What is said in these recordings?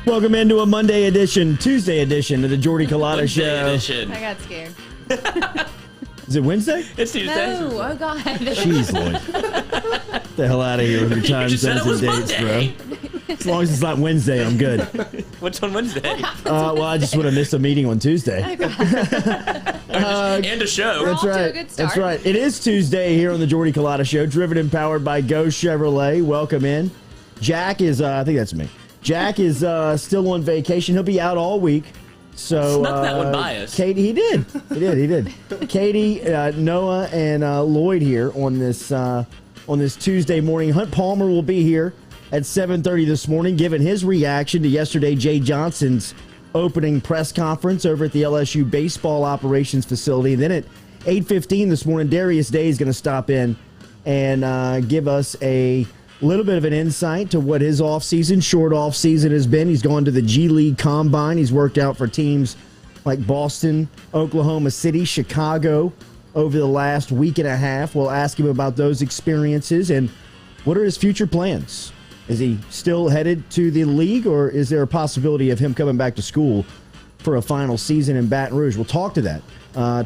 Welcome into a Tuesday edition of the Jordy Culotta Show. I got scared. Is it Wednesday? It's Tuesday. No, oh God. Jeez, Lloyd. Get the hell out of here with your time zones and dates, bro. As long as it's not Wednesday, I'm good. What's on Wednesday? Well, I just would have missed a meeting on Tuesday. And a show. That's right. To a good start. That's right. It is Tuesday here on the Jordy Culotta Show, driven and powered by Go Chevrolet. Welcome in. Jack is, I think that's me. Jack is still on vacation. He'll be out all week. So snuck that one by us. Katie, he did. Katie, Noah, and Lloyd here on this Tuesday morning. Hunt Palmer will be here at 7:30 this morning, giving his reaction to yesterday Jay Johnson's opening press conference over at the LSU Baseball operations facility. And then at 8:15 this morning, Darius Days is going to stop in and give us a little bit of an insight to what his short offseason has been. He's gone to the G League Combine. He's worked out for teams like Boston, Oklahoma City, Chicago over the last week and a half. We'll ask him about those experiences and what are his future plans. Is he still headed to the league, or is there a possibility of him coming back to school for a final season in Baton Rouge? We'll talk to that.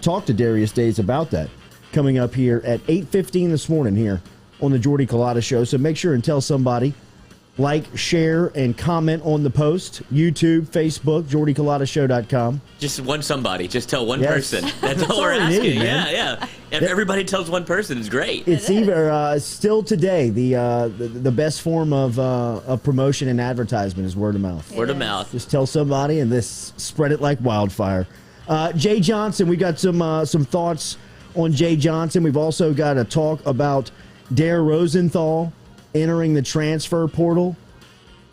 Talk to Darius Days about that coming up here at 8:15 this morning here on the Jordy Culotta Show. So make sure and tell somebody, like, share, and comment on the post. YouTube, Facebook, JordyCulottaShow.com. Just somebody. Just tell one Yes. person. That's all all we're we asking. need, man. Yeah. If everybody tells one person, it's great. It's either still today the best form of promotion and advertisement is word of mouth. Word of mouth. Just tell somebody and this spread it like wildfire. Jay Johnson, we got some thoughts on Jay Johnson. We've also got a talk about Dare Rosenthal entering the transfer portal.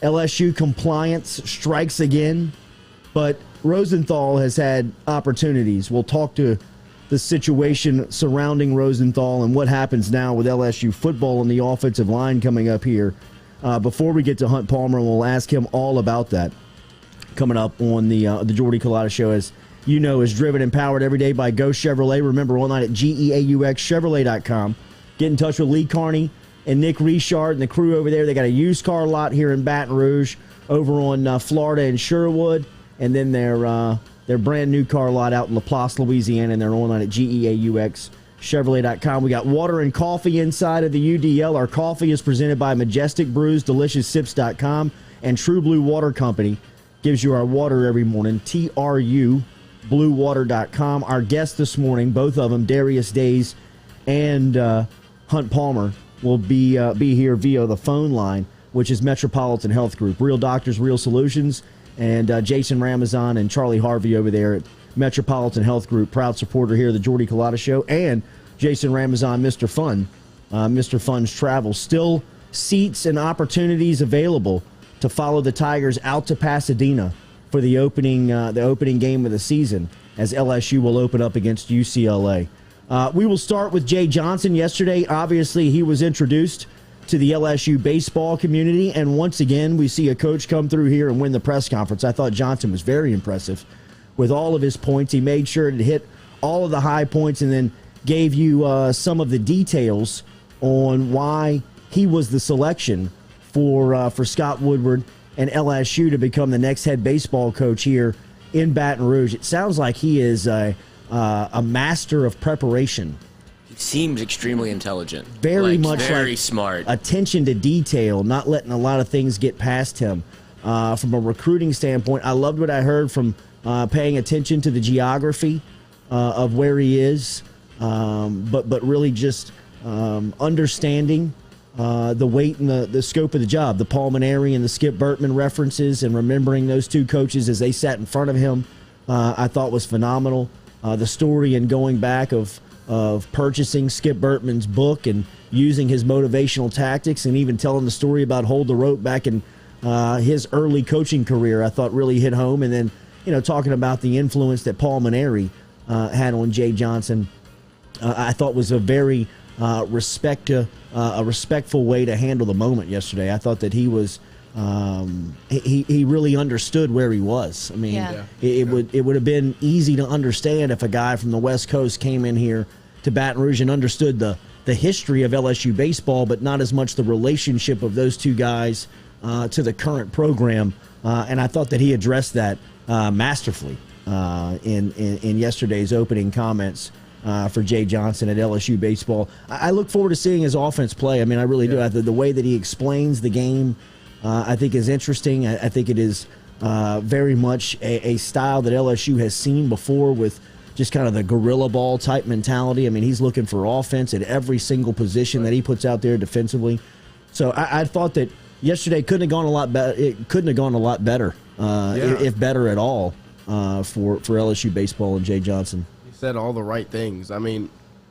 LSU compliance strikes again, but Rosenthal has had opportunities. We'll talk to the situation surrounding Rosenthal and what happens now with LSU football and the offensive line coming up here. Before we get to Hunt Palmer, we'll ask him all about that coming up on the Jordy Culotta Show. As you know, is driven and powered every day by Go Chevrolet. Remember, online at GEAUXChevrolet.com. Get in touch with Lee Carney and Nick Richard and the crew over there. They got a used car lot here in Baton Rouge, over on Florida and Sherwood, and then their brand new car lot out in LaPlace, Louisiana, and they're online at GEAUXChevrolet.com. We got water and coffee inside of the UDL. Our coffee is presented by Majestic Brews, DeliciousSips.com, and True Blue Water Company gives you our water every morning, TRU, BlueWater.com. Our guests this morning, both of them, Darius Days and Hunt Palmer, will be here via the phone line, which is Metropolitan Health Group. Real doctors, real solutions. And Jason Ramazan and Charlie Harvey over there at Metropolitan Health Group, proud supporter here of the Jordy Culotta Show. And Jason Ramazan, Mr. Fun, Mr. Fun's Travel. Still seats and opportunities available to follow the Tigers out to Pasadena for the opening game of the season, as LSU will open up against UCLA. We will start with Jay Johnson. Yesterday, obviously, he was introduced to the LSU baseball community, and once again, we see a coach come through here and win the press conference. I thought Johnson was very impressive with all of his points. He made sure to hit all of the high points and then gave you some of the details on why he was the selection for Scott Woodward and LSU to become the next head baseball coach here in Baton Rouge. It sounds like he is a master of preparation. He seems extremely intelligent. Very smart. Attention to detail, not letting a lot of things get past him. From a recruiting standpoint, I loved what I heard from paying attention to the geography of where he is, but really just understanding the weight and the scope of the job. The Paul Maneri and the Skip Bertman references and remembering those two coaches as they sat in front of him, I thought was phenomenal. The story and going back of purchasing Skip Bertman's book and using his motivational tactics and even telling the story about Hold the Rope back in his early coaching career, I thought really hit home. And then, talking about the influence that Paul Maneri had on Jay Johnson, I thought was a very respectful way to handle the moment yesterday. I thought that he was he really understood where he was. I mean, it would have been easy to understand if a guy from the West Coast came in here to Baton Rouge and understood the history of LSU baseball, but not as much the relationship of those two guys to the current program And I thought that he addressed that masterfully in yesterday's opening comments for Jay Johnson at LSU Baseball. I look forward to seeing his offense play. I mean, I really do. The way that he explains the game, I think is interesting. I think it is very much a style that LSU has seen before with just kind of the guerrilla ball type mentality. I mean, he's looking for offense at every single position that he puts out there defensively. So I thought that yesterday couldn't have gone a lot better. It couldn't have gone a lot better, if better at all, for LSU baseball and Jay Johnson. He said all the right things. I mean,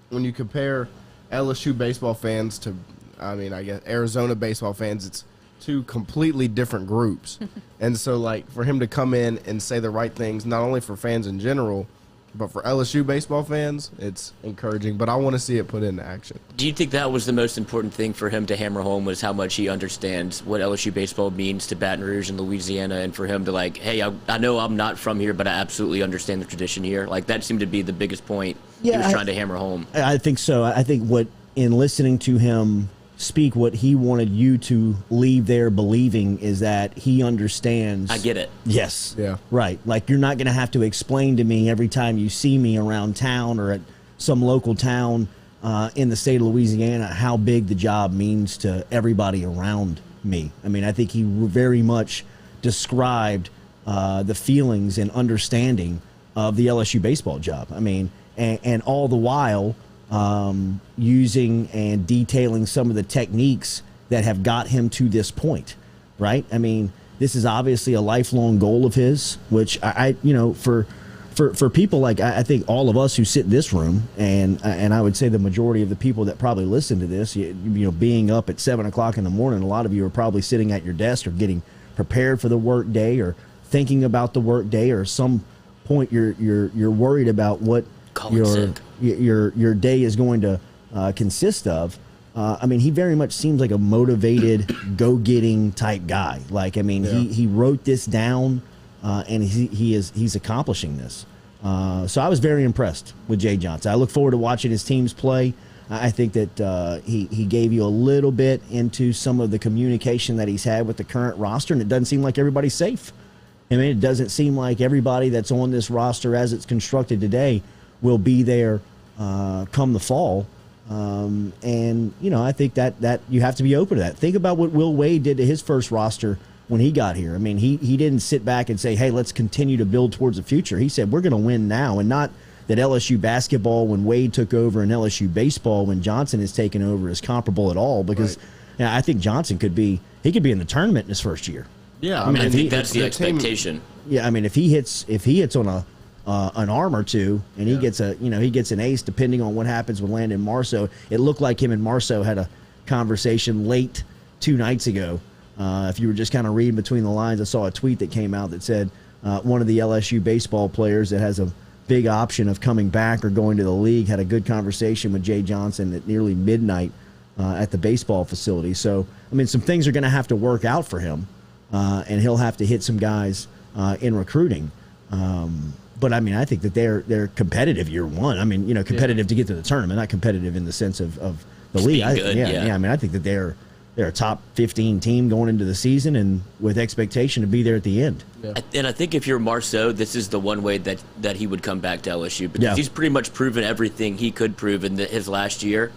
when you compare LSU baseball fans to, I guess Arizona baseball fans, it's two completely different groups. And so, like, for him to come in and say the right things, not only for fans in general, but for LSU baseball fans, it's encouraging. But I want to see it put into action. Do you think that was the most important thing for him to hammer home, was how much he understands what LSU baseball means to Baton Rouge and Louisiana, and for him to, like, hey, I know I'm not from here, but I absolutely understand the tradition here? Like, that seemed to be the biggest point he was trying to hammer home. I think so. I think in listening to him speak, what he wanted you to leave there believing is that he understands. I get it. Yes. Yeah. Right. Like, you're not going to have to explain to me every time you see me around town or at some local town in the state of Louisiana how big the job means to everybody around me. I mean, I think he very much described the feelings and understanding of the LSU baseball job. I mean, and all the while using and detailing some of the techniques that have got him to this point, right? I mean, this is obviously a lifelong goal of his, which for people like I think all of us who sit in this room, and I would say the majority of the people that probably listen to this, being up at 7 o'clock in the morning, a lot of you are probably sitting at your desk or getting prepared for the work day or thinking about the work day, or some point you're worried about what your day is going to consist of. I mean, he very much seems like a motivated, go-getting type guy. Like, I mean, he wrote this down, and he's accomplishing this. So I was very impressed with Jay Johnson. I look forward to watching his teams play. I think that he gave you a little bit into some of the communication that he's had with the current roster, and it doesn't seem like everybody's safe. I mean, it doesn't seem like everybody that's on this roster as it's constructed today will be there come the fall. And, I think that you have to be open to that. Think about what Will Wade did to his first roster when he got here. I mean, he didn't sit back and say, hey, let's continue to build towards the future. He said, we're going to win now. And not that LSU basketball when Wade took over and LSU baseball when Johnson is taken over is comparable at all, because I think Johnson could be in the tournament in his first year. Yeah, I mean, I think that's the expectation. Yeah, I mean, if he hits on an arm or two, and he gets an ace, depending on what happens with Landon Marceau. It looked like him and Marceau had a conversation late 2 nights ago. If you were just kind of reading between the lines, I saw a tweet that came out that said one of the LSU baseball players that has a big option of coming back or going to the league had a good conversation with Jay Johnson at nearly midnight at the baseball facility. So, I mean, some things are going to have to work out for him, and he'll have to hit some guys in recruiting. But I mean, I think that they're competitive year one. I mean, competitive to get to the tournament, not competitive in the sense of the league. I mean, I think that they're a top 15 team going into the season, and with expectation to be there at the end. Yeah. And I think if you're Marceau, this is the one way that he would come back to LSU, because he's pretty much proven everything he could prove in his last year.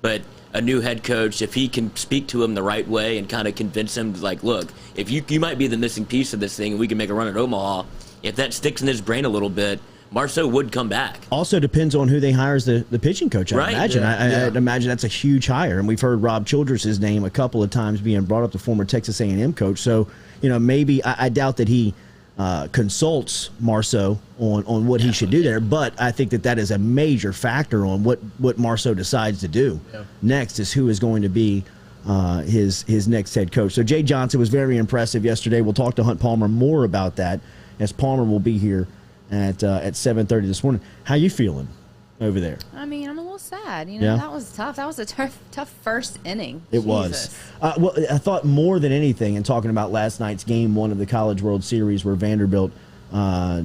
But a new head coach, if he can speak to him the right way and kind of convince him, like, look, if you might be the missing piece of this thing, and we can make a run at Omaha. If that sticks in his brain a little bit, Marceau would come back. Also depends on who they hire as the pitching coach, I imagine. I'd imagine that's a huge hire. And we've heard Rob Childress' name a couple of times being brought up, the former Texas A&M coach. So, maybe I doubt that he consults Marceau on what he should do there. But I think that is a major factor on what Marceau decides to do. Yeah. Next is who is going to be his next head coach. So Jay Johnson was very impressive yesterday. We'll talk to Hunt Palmer more about that, as Palmer will be here at 7:30 this morning. How you feeling over there? I mean, I'm a little sad. That was tough. That was a tough first inning. It was. Well, I thought more than anything, and talking about last night's game 1 of the College World Series, where Vanderbilt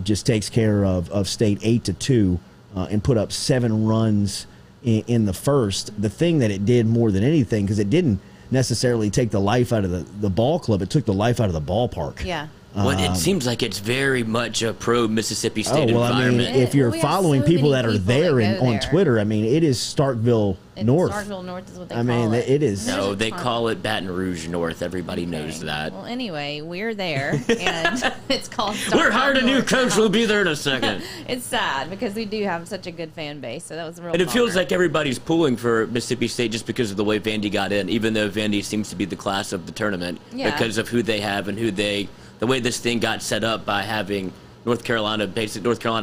just takes care of State 8-2 and put up 7 runs in the first. The thing that it did more than anything, because it didn't necessarily take the life out of the ball club, it took the life out of the ballpark. Yeah. Well, it seems like it's very much a pro-Mississippi State environment. I mean, if you're We have following so people many that are people there that and go on there. Twitter, I mean, it is Starkville North. Starkville North is what they I call mean, it. it is. No, they ton. call it Baton Rouge North. Everybody knows Okay. that. Well, anyway, we're there, and it's called We're Starkville hired a new North coach. now. We'll be there in a second. It's sad because we do have such a good fan base, so that was a real And it feels bummer. like everybody's pulling for Mississippi State just because of the way Vandy got in, even though Vandy seems to be the class of the tournament Yeah. because of who they have and the way this thing got set up by having North Carolina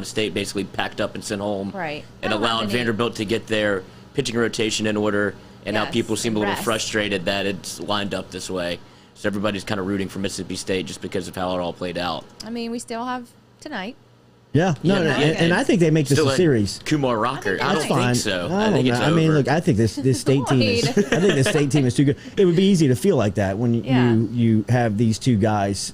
State basically packed up and sent home, Right. and I don't have allowed any- Vanderbilt to get their pitching rotation in order. And now Yes, people seem a little rest. frustrated that it's lined up this way. So everybody's kind of rooting for Mississippi State just because of how it all played out. I mean, we still have tonight. Yeah, no, Yeah, and I think they make this Still a had series. Kumar Rocker. I That's don't Fine. think so. I I think don't it's know. over. I mean, look, I think this state team is. I Lloyd. think the state team is too good. It would be easy to feel like that when Yeah. you have these two guys,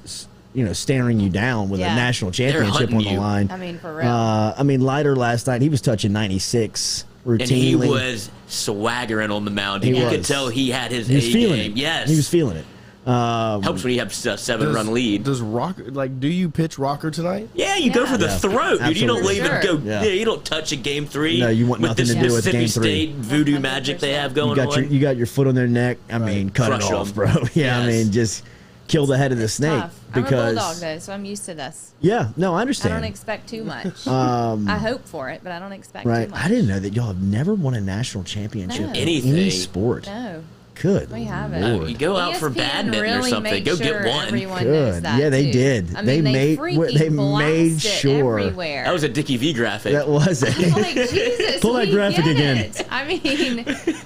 staring you down with a Yeah. national championship hunting on the you. line. I mean, for real. I mean, Leiter last night he was touching 96 routinely. And he was swaggering on the mound. He You could was. tell he had his He was A feeling game. it. Yes. He was feeling it. Helps when you have a 7-run lead. Does Rocker do you pitch Rocker tonight? Yeah, you go for the Yeah. throat, dude. You don't Absolutely. even Sure. go. Yeah. You don't touch a game 3. No, you want with nothing this to do with Mississippi game 3. State voodoo magic they have going on. You got your foot on their neck. I mean, cut Crush it off, 'em. bro. Yeah, I Yes. mean, just kill the head of the snake. Tough. Because I'm a bulldog though, so I'm used to this. yeah, no, I I understand. don't expect too much. I hope for it, but I don't expect Right. too much. I didn't know that y'all have never won a national championship No. in Anything. any sport. No, Good. we haven't. Lord. You go out for ESPN badminton or really something. makes Go sure get one. Everyone knows Good. that Yeah, they too. did. I They mean, made- freaking they blast made it sure. everywhere. That was a Dickie V graphic. That was it. Like, Jesus, Pull that we graphic get again. it. I mean,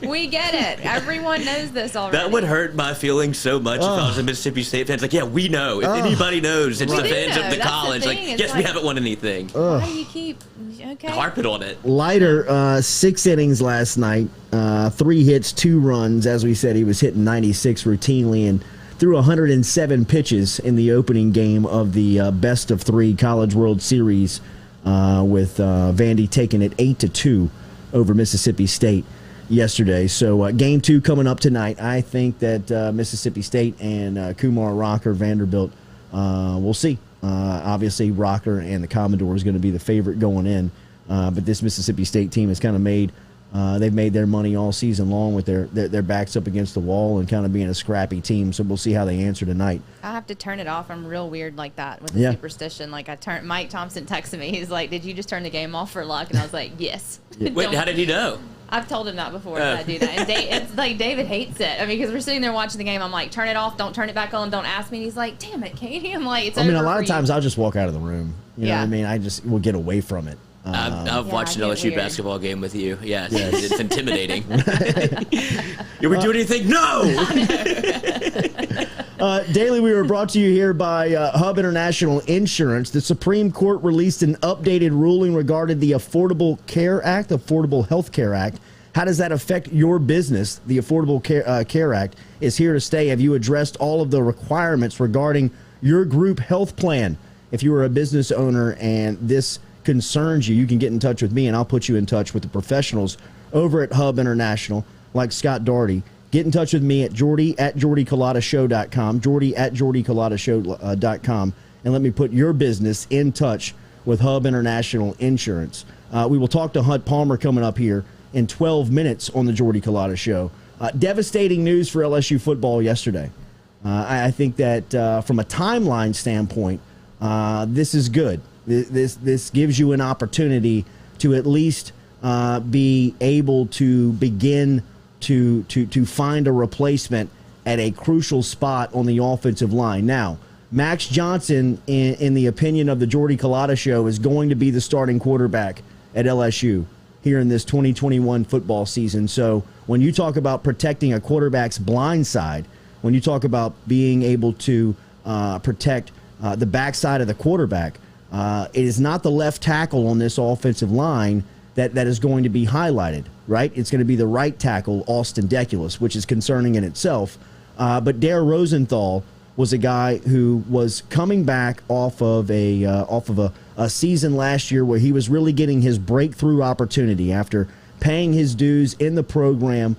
we get it. Everyone knows this already. That would hurt my feelings so much if I was a Mississippi State fan. It's like, yeah, we know. If anybody knows, it's We the do fans know. of the That's the college. thing. Like, It's yes, we like- haven't won anything. Why do you keep? Okay. Harp it on it. Leiter, 6 innings last night, 3 hits, 2 runs. As we said, he was hitting 96 routinely and threw 107 pitches in the opening game of the best of 3 College World Series, with Vandy taking it 8-2 over Mississippi State yesterday. So game 2 coming up tonight. I think that Mississippi State and Kumar Rocker, Vanderbilt, we'll see. Obviously, Rocker and the Commodore is going to be the favorite going in. But this Mississippi State team has kind of made they've made their money all season long with their backs up against the wall and kind of being a scrappy team. So we'll see how they answer tonight. I have to turn it off. I'm real weird like that with the Yeah. superstition. Like Mike Thompson texted me. He's like, "Did you just turn the game off for luck?" And I was like, "Yes." Wait, Don't- how did he know? I've told him that before that I do that. And it's like David hates it. I mean, because we're sitting there watching the game. I'm like, turn it off. Don't turn it back on. Don't ask me. And he's like, damn it, Katie. I'm like, it's I mean, a over lot for of times you. I'll just walk out of the room. You know Yeah. what I mean? I just will get away from it. I've watched an I get LSU weird. basketball game with you. Yes. It's intimidating. You were doing anything? No! Daily, we were brought to you here by Hub International Insurance. The Supreme Court released an updated ruling regarding the Affordable Health Care Act. How does that affect your business? The Affordable Care Act is here to stay. Have you addressed all of the requirements regarding your group health plan? If you are a business owner and this concerns you, you can get in touch with me and I'll put you in touch with the professionals over at Hub International, like Scott Daugherty. Get in touch with me at jordy@jordyculotta.show.com, jordy@jordyculotta.show.com, and let me put your business in touch with Hub International Insurance. We will talk to Hunt Palmer coming up here in 12 minutes on the Jordy Culotta Show. Devastating news for LSU football yesterday. I think that from a timeline standpoint, this is good. This gives you an opportunity to at least be able to begin to find a replacement at a crucial spot on the offensive line. Now, Max Johnson, in the opinion of the Jordy Culotta Show, is going to be the starting quarterback at LSU here in this 2021 football season. So when you talk about protecting a quarterback's blind side, when you talk about being able to protect the backside of the quarterback, it is not the left tackle on this offensive line that is going to be highlighted, right? It's going to be the right tackle, Austin Deculus, which is concerning in itself. But Dare Rosenthal was a guy who was coming back off of a season last year where he was really getting his breakthrough opportunity after paying his dues in the program,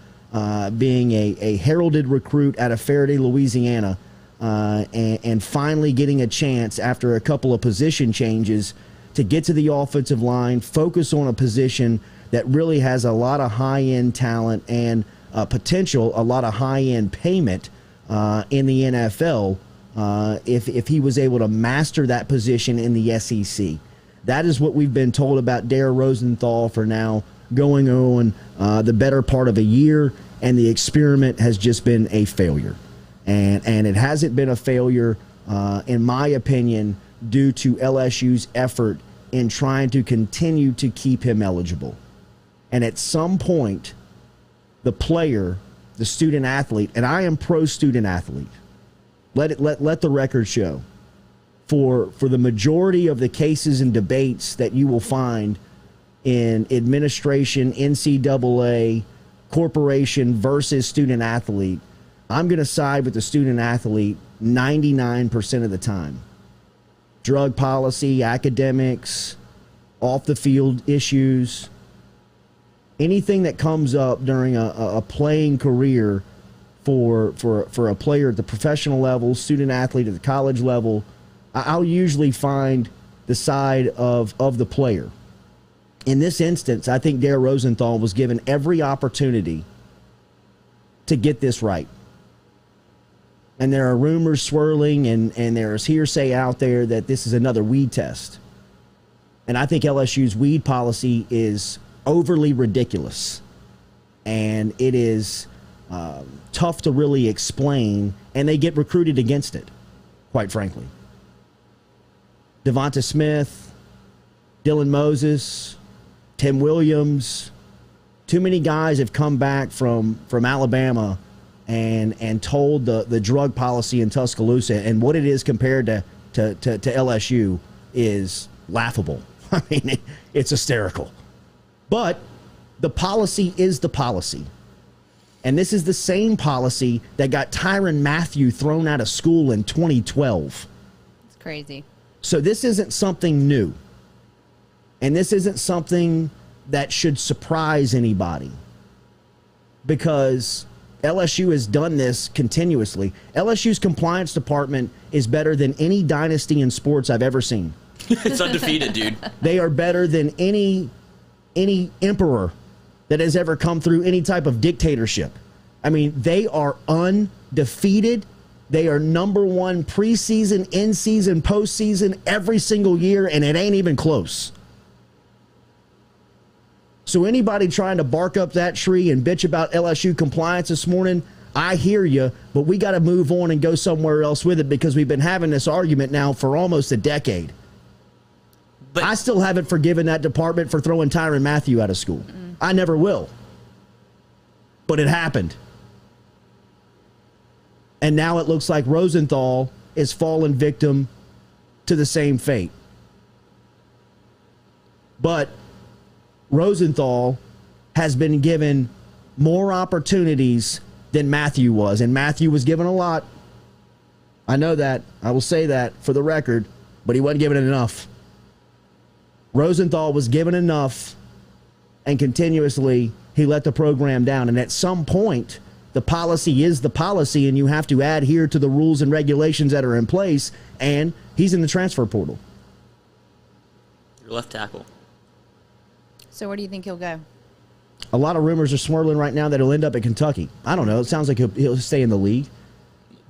being a heralded recruit out of Faraday, Louisiana. and finally getting a chance after a couple of position changes to get to the offensive line, focus on a position that really has a lot of high-end talent and potential, a lot of high-end payment in the NFL if he was able to master that position in the SEC. That is what we've been told about Dare Rosenthal for now going on the better part of a year, and the experiment has just been a failure. And it hasn't been a failure, in my opinion, due to LSU's effort in trying to continue to keep him eligible. And at some point, the player, the student athlete, and I am pro student athlete, let the record show, for the majority of the cases and debates that you will find in administration, NCAA, corporation versus student athlete, I'm going to side with the student athlete 99% of the time. Drug policy, academics, off the field issues, anything that comes up during a playing career for a player at the professional level, student athlete at the college level, I'll usually find the side of the player. In this instance, I think Dare Rosenthal was given every opportunity to get this right. And there are rumors swirling, and there's hearsay out there that this is another weed test. And I think LSU's weed policy is overly ridiculous. And it is tough to really explain, and they get recruited against it, quite frankly. Devonta Smith, Dylan Moses, Tim Williams, too many guys have come back from Alabama and told the drug policy in Tuscaloosa and what it is compared to LSU is laughable. I mean, it's hysterical. But the policy is the policy. And this is the same policy that got Tyrann Mathieu thrown out of school in 2012. It's crazy. So this isn't something new. And this isn't something that should surprise anybody, because LSU has done this continuously. LSU's compliance department is better than any dynasty in sports I've ever seen. It's undefeated, dude. They are better than any emperor that has ever come through any type of dictatorship. I mean, they are undefeated. They are number one preseason, in-season, postseason every single year, and it ain't even close. So anybody trying to bark up that tree and bitch about LSU compliance this morning, I hear you, but we got to move on and go somewhere else with it, because we've been having this argument now for almost a decade. But I still haven't forgiven that department for throwing Tyrann Mathieu out of school. I never will. But it happened. And now it looks like Rosenthal is fallen victim to the same fate. But Rosenthal has been given more opportunities than Mathieu was. And Mathieu was given a lot. I know that. I will say that for the record. But he wasn't given enough. Rosenthal was given enough, and continuously he let the program down. And at some point, the policy is the policy, and you have to adhere to the rules and regulations that are in place. And he's in the transfer portal. Your left tackle. So where do you think he'll go? A lot of rumors are swirling right now that he'll end up at Kentucky. I don't know. It sounds like he'll stay in the league.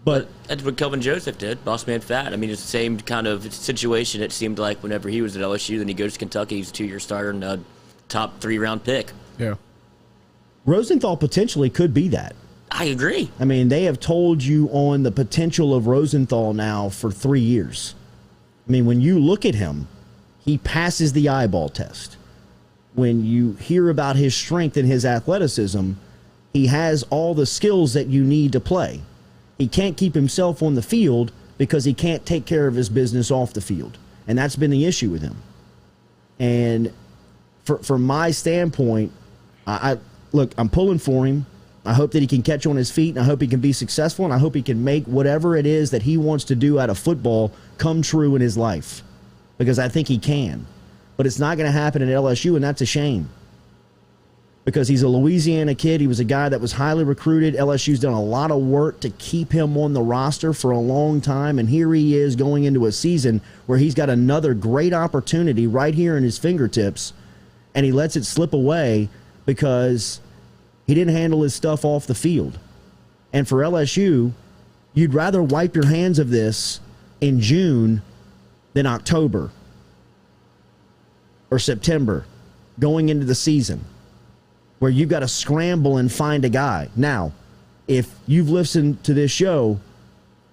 But that's what Kelvin Joseph did, boss man fat. I mean, it's the same kind of situation it seemed like whenever he was at LSU. Then he goes to Kentucky. He's a 2-year starter and a top 3-round pick. Yeah. Rosenthal potentially could be that. I agree. I mean, they have told you on the potential of Rosenthal now for 3 years. I mean, when you look at him, he passes the eyeball test. When you hear about his strength and his athleticism, he has all the skills that you need to play. He can't keep himself on the field because he can't take care of his business off the field. And that's been the issue with him. And from my standpoint, look, I'm pulling for him. I hope that he can catch on his feet, and I hope he can be successful, and I hope he can make whatever it is that he wants to do out of football come true in his life, because I think he can. But it's not going to happen at LSU, and that's a shame. because he's a Louisiana kid. He was a guy that was highly recruited. LSU's done a lot of work to keep him on the roster for a long time, and here he is going into a season where he's got another great opportunity right here in his fingertips, and he lets it slip away because he didn't handle his stuff off the field. And for LSU, you'd rather wipe your hands of this in June than October or September going into the season, where you've got to scramble and find a guy. Now, if you've listened to this show,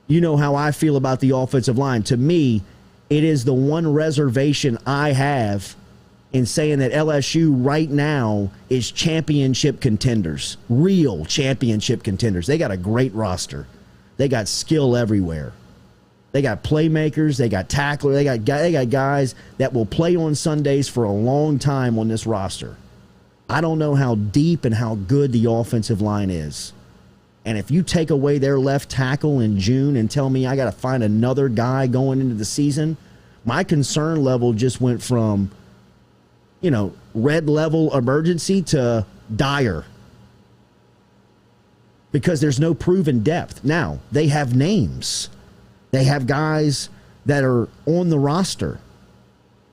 you know how I feel about the offensive line. To me, it is the one reservation I have in saying that LSU right now is championship contenders, real championship contenders. They got a great roster. They got skill everywhere. They got playmakers. They got tacklers. They got guys that will play on Sundays for a long time on this roster. I don't know how deep and how good the offensive line is. And if you take away their left tackle in June and tell me I got to find another guy going into the season, my concern level just went from, red level emergency to dire. Because there's no proven depth. Now, they have names. They have guys that are on the roster.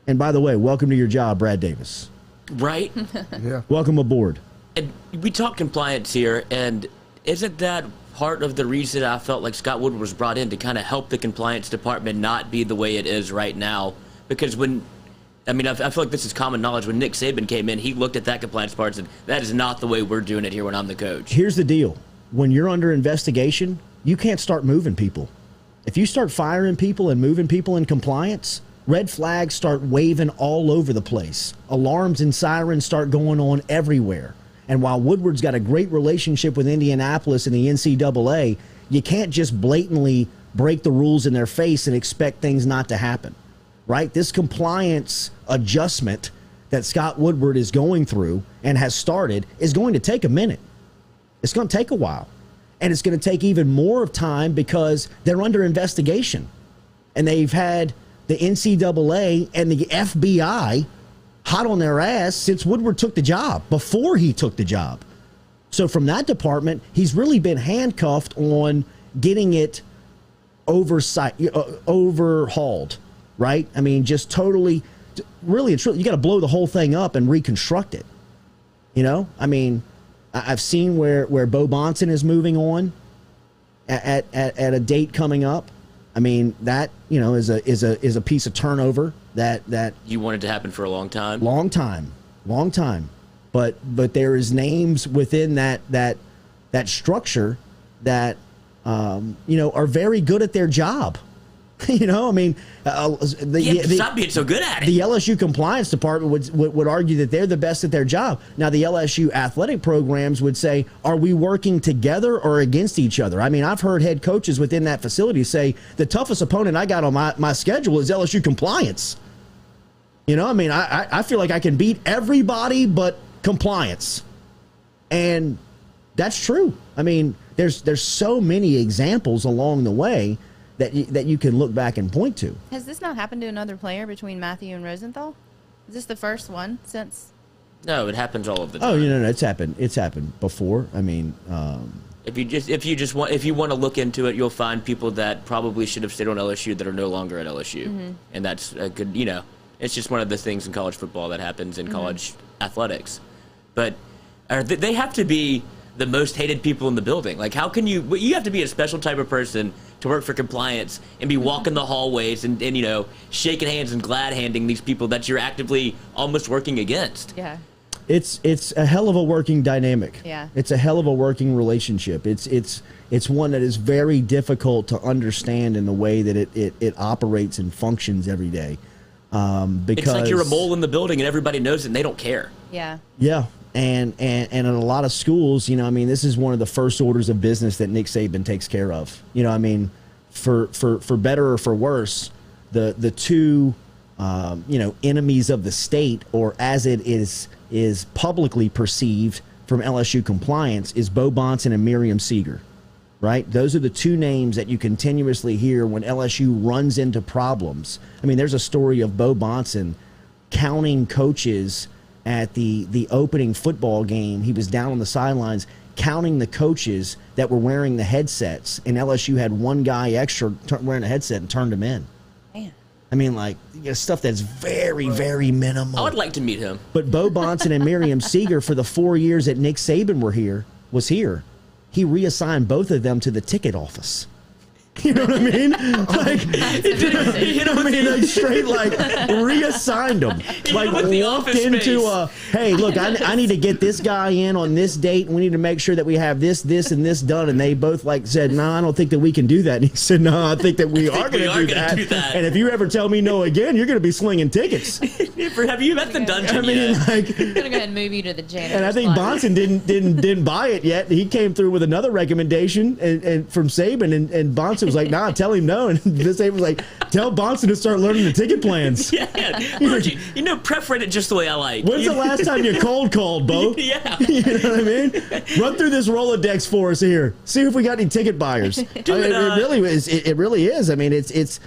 And by the way, welcome to your job, Brad Davis. Right? Yeah. Welcome aboard. And we talk compliance here, and isn't that part of the reason I felt like Scott Woodward was brought in to kind of help the compliance department not be the way it is right now? Because I feel like this is common knowledge. When Nick Saban came in, he looked at that compliance part and said, that is not the way we're doing it here when I'm the coach. Here's the deal. When you're under investigation, you can't start moving people. If you start firing people and moving people in compliance, red flags start waving all over the place. Alarms and sirens start going on everywhere. And while Woodward's got a great relationship with Indianapolis and the NCAA, you can't just blatantly break the rules in their face and expect things not to happen, right? This compliance adjustment that Scott Woodward is going through and has started is going to take a minute. It's going to take a while. And it's going to take even more of time because they're under investigation. And they've had the NCAA and the FBI hot on their ass since Woodward took the job, before he took the job. So from that department, he's really been handcuffed on getting it overhauled, right? I mean, just totally, really, it's really, you got to blow the whole thing up and reconstruct it. I mean, I've seen where Bo Bonson is moving on at a date coming up. I mean, that, is a piece of turnover that you wanted to happen for a long time. Long time. But there is names within that structure that are very good at their job. Stop being so good at it. The LSU compliance department would argue that they're the best at their job. Now, the LSU athletic programs would say, are we working together or against each other? I mean, I've heard head coaches within that facility say, the toughest opponent I got on my schedule is LSU compliance. I feel like I can beat everybody but compliance. And that's true. I mean, there's so many examples along the way that you can look back and point to. Has this not happened to another player between Matthew and Rosenthal? Is this the first one since? No, it happens all of the time. Oh, no, it's happened. It's happened before. I mean, if you want to look into it, you'll find people that probably should have stayed on LSU that are no longer at LSU, and that's a good. It's just one of the things in college football that happens in college athletics. But they have to be the most hated people in the building. Like, how can you have to be a special type of person to work for compliance and be walking the hallways and shaking hands and glad handing these people that you're actively almost working against. Yeah. It's a hell of a working dynamic. Yeah. It's a hell of a working relationship. It's one that is very difficult to understand in the way that it operates and functions every day. Because it's like you're a mole in the building and everybody knows it and they don't care. Yeah. Yeah. And in a lot of schools, this is one of the first orders of business that Nick Saban takes care of. For better or for worse, the two, enemies of the state, or as it is publicly perceived from LSU compliance, is Bo Bonson and Miriam Seeger, right? Those are the two names that you continuously hear when LSU runs into problems. I mean, there's a story of Bo Bonson counting coaches at the opening football game. He was down on the sidelines counting the coaches that were wearing the headsets, and LSU had one guy extra wearing a headset and turned him in. Man. I mean, like, stuff that's very, very minimal. I would like to meet him. But Bo Bonson and Miriam Seeger, for the 4 years that Nick Saban was here, he reassigned both of them to the ticket office. You know what I mean? Like, you know what I mean? Like, straight, like, reassigned them. Like, walked into hey, look, I need to get this guy in on this date, and we need to make sure that we have this, and this done. And they both, like, said, no, I don't think that we can do that. And he said, no, I think that we are going to do that. And if you ever tell me no again, you're going to be slinging tickets. Have you met the dungeon? I mean, like, I'm going to go ahead and move you to the janitor's and I think Bonson didn't buy it yet. He came through with another recommendation and from Saban, and Bonson was like, nah, tell him no. And this Saban was like, tell Bonson to start learning the ticket plans. Yeah. Preferate it just the way I like. When's the last time you cold called, Bo? Yeah. You know what I mean? Run through this Rolodex for us here. See if we got any ticket buyers. It really is. It really is. I mean, it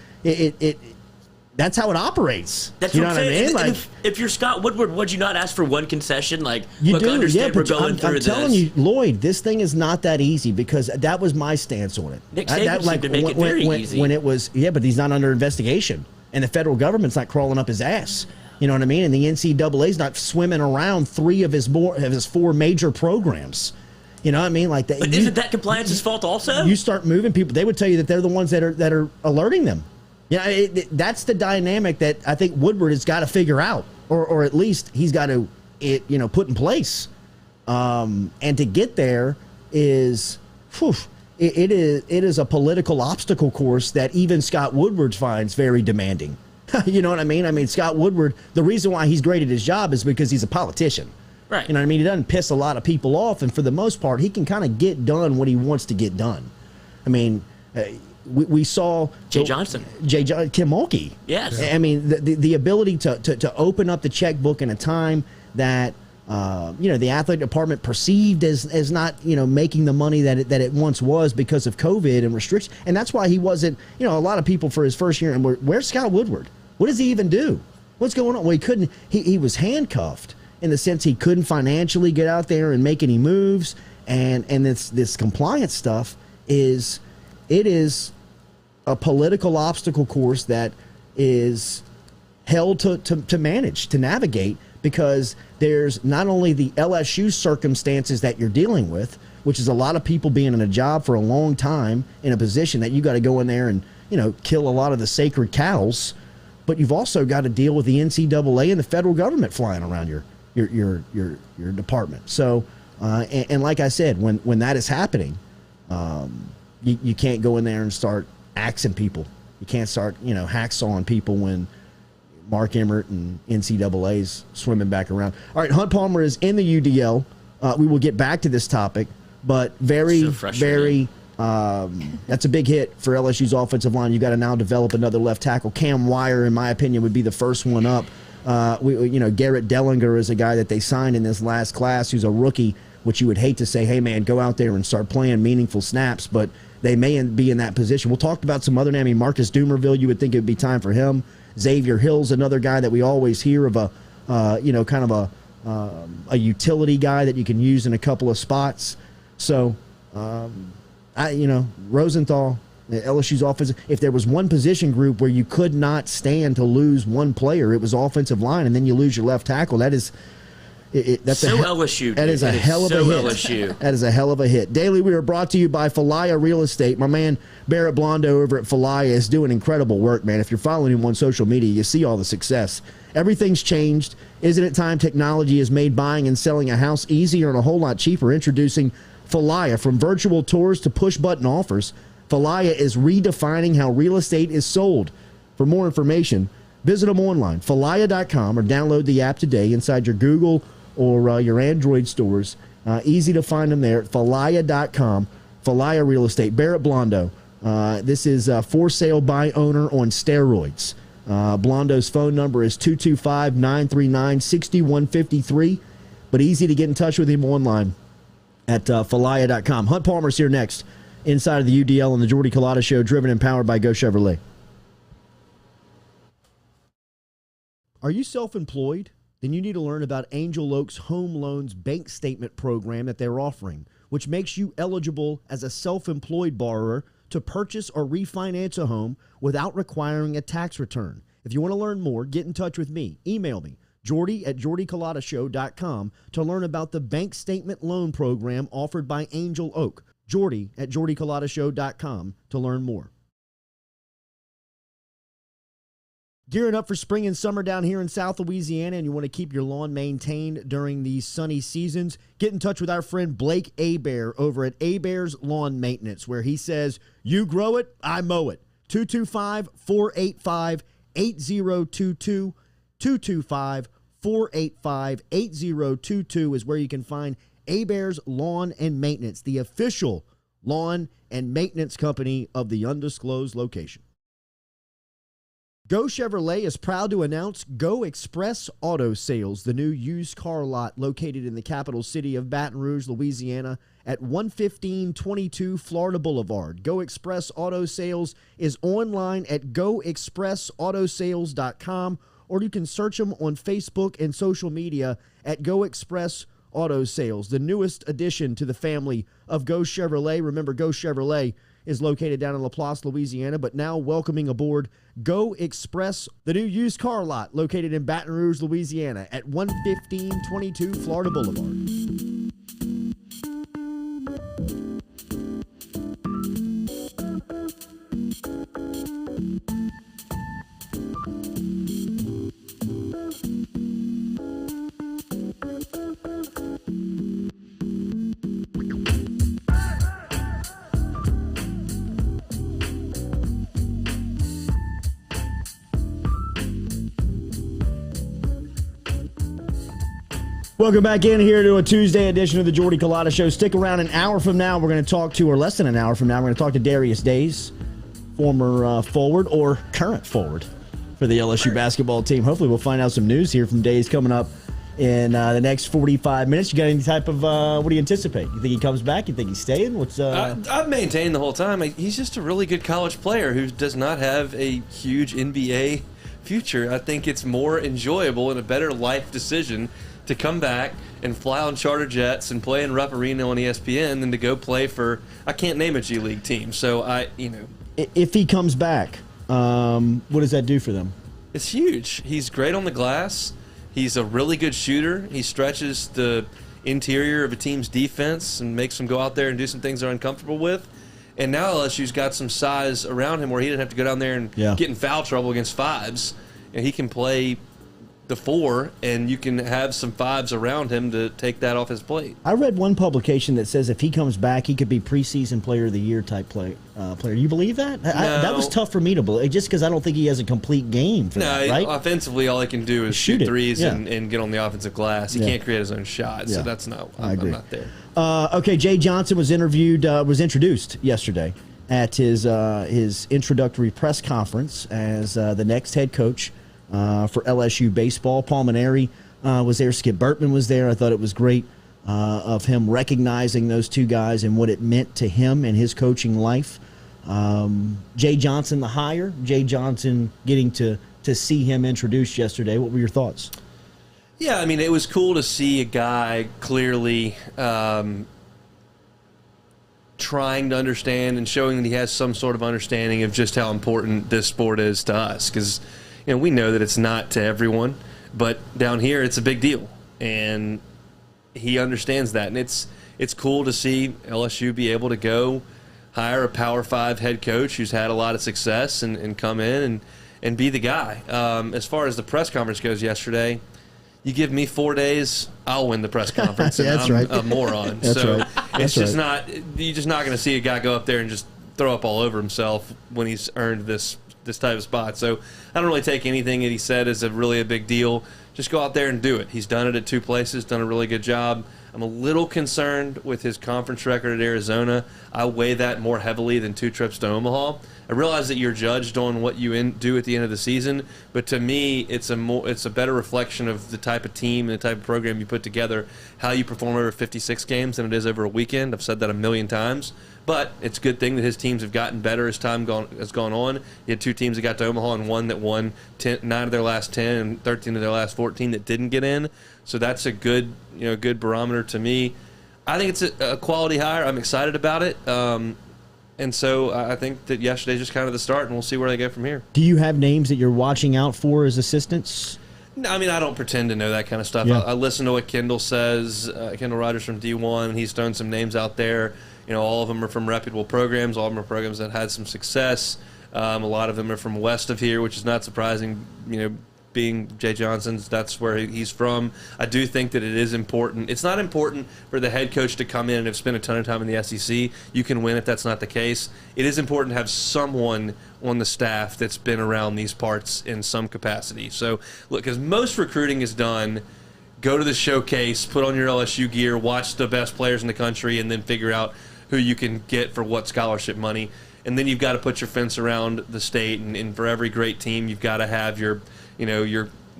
that's how it operates. That's you know what I mean? Like, if you're Scott Woodward, would you not ask for one concession? Like, you look, do, understand yeah, we're going through this. I'm telling you, Lloyd, this thing is not that easy, because that was my stance on it. Nick Saban seemed to make it very easy. When it was, but he's not under investigation, and the federal government's not crawling up his ass. You know what I mean? And the NCAA's not swimming around 3 of his 4 major programs. You know what I mean? Like that. But isn't that compliance's fault also? You start moving people, they would tell you that they're the ones that are alerting them. Yeah, that's the dynamic that I think Woodward has got to figure out, or at least he's got to, put in place. And to get there is, it is a political obstacle course that even Scott Woodward finds very demanding. You know what I mean? I mean, Scott Woodward, the reason why he's great at his job is because he's a politician. Right. You know what I mean? He doesn't piss a lot of people off, and for the most part, he can kind of get done what he wants to get done. I mean, we saw Jay Johnson, Kim Mulkey. Yes. I mean, the ability to open up the checkbook in a time that the athletic department perceived as not making the money that it once was because of COVID and restrictions, and that's why he wasn't. A lot of people for his first year, and where's Scott Woodward? What does he even do? What's going on? Well, he couldn't. He was handcuffed in the sense he couldn't financially get out there and make any moves, and this compliance stuff is a political obstacle course that is held to manage, to navigate, because there's not only the LSU circumstances that you're dealing with, which is a lot of people being in a job for a long time in a position that you got to go in there and kill a lot of the sacred cows, but you've also got to deal with the NCAA and the federal government flying around your department. So, and like I said, when that is happening, you can't go in there and start axing people. You can't start, hacksawing people when Mark Emmert and NCAA's swimming back around. All right, Hunt Palmer is in the UDL. We will get back to this topic, but very, that's a big hit for LSU's offensive line. You got to now develop another left tackle. Cam Wire, in my opinion, would be the first one up. Garrett Dellinger is a guy that they signed in this last class who's a rookie, which you would hate to say, hey, man, go out there and start playing meaningful snaps, but they may be in that position. We'll talk about some other names. Marcus Dumerville, you would think it would be time for him. Xavier Hill's another guy that we always hear of a utility guy that you can use in a couple of spots. So, Rosenthal, LSU's offensive, if there was one position group where you could not stand to lose one player, it was offensive line, and then you lose your left tackle. That is LSU. That is a hell of a hit. LSU. That is a hell of a hit. Daily, we are brought to you by Falaya Real Estate. My man Barrett Blondo over at Falaya is doing incredible work, man. If you're following him on social media, you see all the success. Everything's changed. Isn't it time technology has made buying and selling a house easier and a whole lot cheaper? Introducing Falaya. From virtual tours to push-button offers, Falaya is redefining how real estate is sold. For more information, visit them online, falaya.com, or download the app today inside your Google or your Android stores. Easy to find them there at falaya.com. Falaya Real Estate. Barrett Blondo. This is for sale by owner on steroids. Blondo's phone number is 225-939-6153, but easy to get in touch with him online at falaya.com. Hunt Palmer's here next inside of the UDL on the Jordy Culotta Show, driven and powered by Go Chevrolet. Are you self-employed? then you need to learn about Angel Oak's Home Loans Bank Statement program that they're offering, which makes you eligible as a self-employed borrower to purchase or refinance a home without requiring a tax return. If you want to learn more, get in touch with me. Email me, Jordy@JordyCulottashow.com, to learn about the bank statement loan program offered by Angel Oak. Jordy@JordyCulottashow.com to learn more. Gearing up for spring and summer down here in South Louisiana, and you want to keep your lawn maintained during these sunny seasons, get in touch with our friend Blake Abear over at Abear's Lawn Maintenance, where he says, you grow it, I mow it. 225-485-8022. 225-485-8022 is where you can find Abear's Lawn and Maintenance, the official lawn and maintenance company of the undisclosed location. Go Chevrolet is proud to announce Go Express Auto Sales, the new used car lot located in the capital city of Baton Rouge, Louisiana, at 11522 Florida Boulevard. Go Express Auto Sales is online at goexpressautosales.com, or you can search them on Facebook and social media at Go Express Auto Sales, the newest addition to the family of Go Chevrolet. Remember, Go Chevrolet is located down in Laplace, Louisiana, but now welcoming aboard Go Express, the new used car lot located in Baton Rouge, Louisiana at 11522 Florida Boulevard. Welcome back in here to a Tuesday edition of the Jordy Culotta Show. Stick around. An hour from now, we're going to talk to, or less than an hour from now, we're going to talk to Darius Days, former forward or current forward for the LSU basketball team. Hopefully we'll find out some news here from Days coming up in the next 45 minutes. You got any type of, what do you anticipate? You think he comes back? You think he's staying? What's I've maintained the whole time, he's just a really good college player who does not have a huge NBA future. I think it's more enjoyable and a better life decision to come back and fly on charter jets and play in Rupp Arena on ESPN than to go play for, I can't name a G League team. So if he comes back, what does that do for them? It's huge. He's great on the glass. He's a really good shooter. He stretches the interior of a team's defense and makes them go out there and do some things they're uncomfortable with. And now LSU's got some size around him where he doesn't have to go down there and get in foul trouble against fives. And he can play the four, and you can have some fives around him to take that off his plate. I read one publication that says if he comes back, he could be preseason player of the year type player. You believe that? No. That was tough for me to believe, just because I don't think he has a complete game for that, right? Offensively, all he can do is shoot threes and get on the offensive glass. He can't create his own shot, so that's not. I'm not there. Okay, Jay Johnson was introduced yesterday at his introductory press conference as the next head coach for LSU Baseball. Paul Maneri was there. Skip Burtman was there. I thought it was great of him recognizing those two guys and what it meant to him and his coaching life. Jay Johnson, the hire. Jay Johnson getting to see him introduced yesterday. What were your thoughts? Yeah, I mean, it was cool to see a guy clearly trying to understand and showing that he has some sort of understanding of just how important this sport is to us. Because we know that it's not to everyone, but down here it's a big deal, and he understands that. And it's cool to see LSU be able to go hire a Power 5 head coach who's had a lot of success and come in and be the guy. As far as the press conference goes yesterday, you give me 4 days, I'll win the press conference, and I'm a moron. You're just not going to see a guy go up there and just throw up all over himself when he's earned this type of spot. So I don't really take anything that he said as really a big deal. Just go out there and do it. He's done it at two places, done a really good job. I'm a little concerned with his conference record at Arizona. I weigh that more heavily than 2 trips to Omaha. I realize that you're judged on what you do at the end of the season, but to me, it's a better reflection of the type of team and the type of program you put together, how you perform over 56 games than it is over a weekend. I've said that a million times, But it's a good thing that his teams have gotten better as time has gone on. He had 2 teams that got to Omaha and one that won 9 of their last 10 and 13 of their last 14 that didn't get in. So that's a good barometer to me. I think it's a quality hire. I'm excited about it. And so I think that yesterday's just kind of the start, and we'll see where they go from here. Do you have names that you're watching out for as assistants? No, I mean, I don't pretend to know that kind of stuff. Yeah. I listen to what Kendall says. Kendall Rogers from D1, and he's thrown some names out there. All of them are from reputable programs. All of them are programs that had some success. A lot of them are from west of here, which is not surprising, being Jay Johnson's, that's where he's from. I do think that it is important. It's not important for the head coach to come in and have spent a ton of time in the SEC. You can win if that's not the case. It is important to have someone on the staff that's been around these parts in some capacity. So, look, as most recruiting is done, go to the showcase, put on your LSU gear, watch the best players in the country, and then figure out who you can get for what scholarship money. And then you've got to put your fence around the state, and for every great team, you've got to have your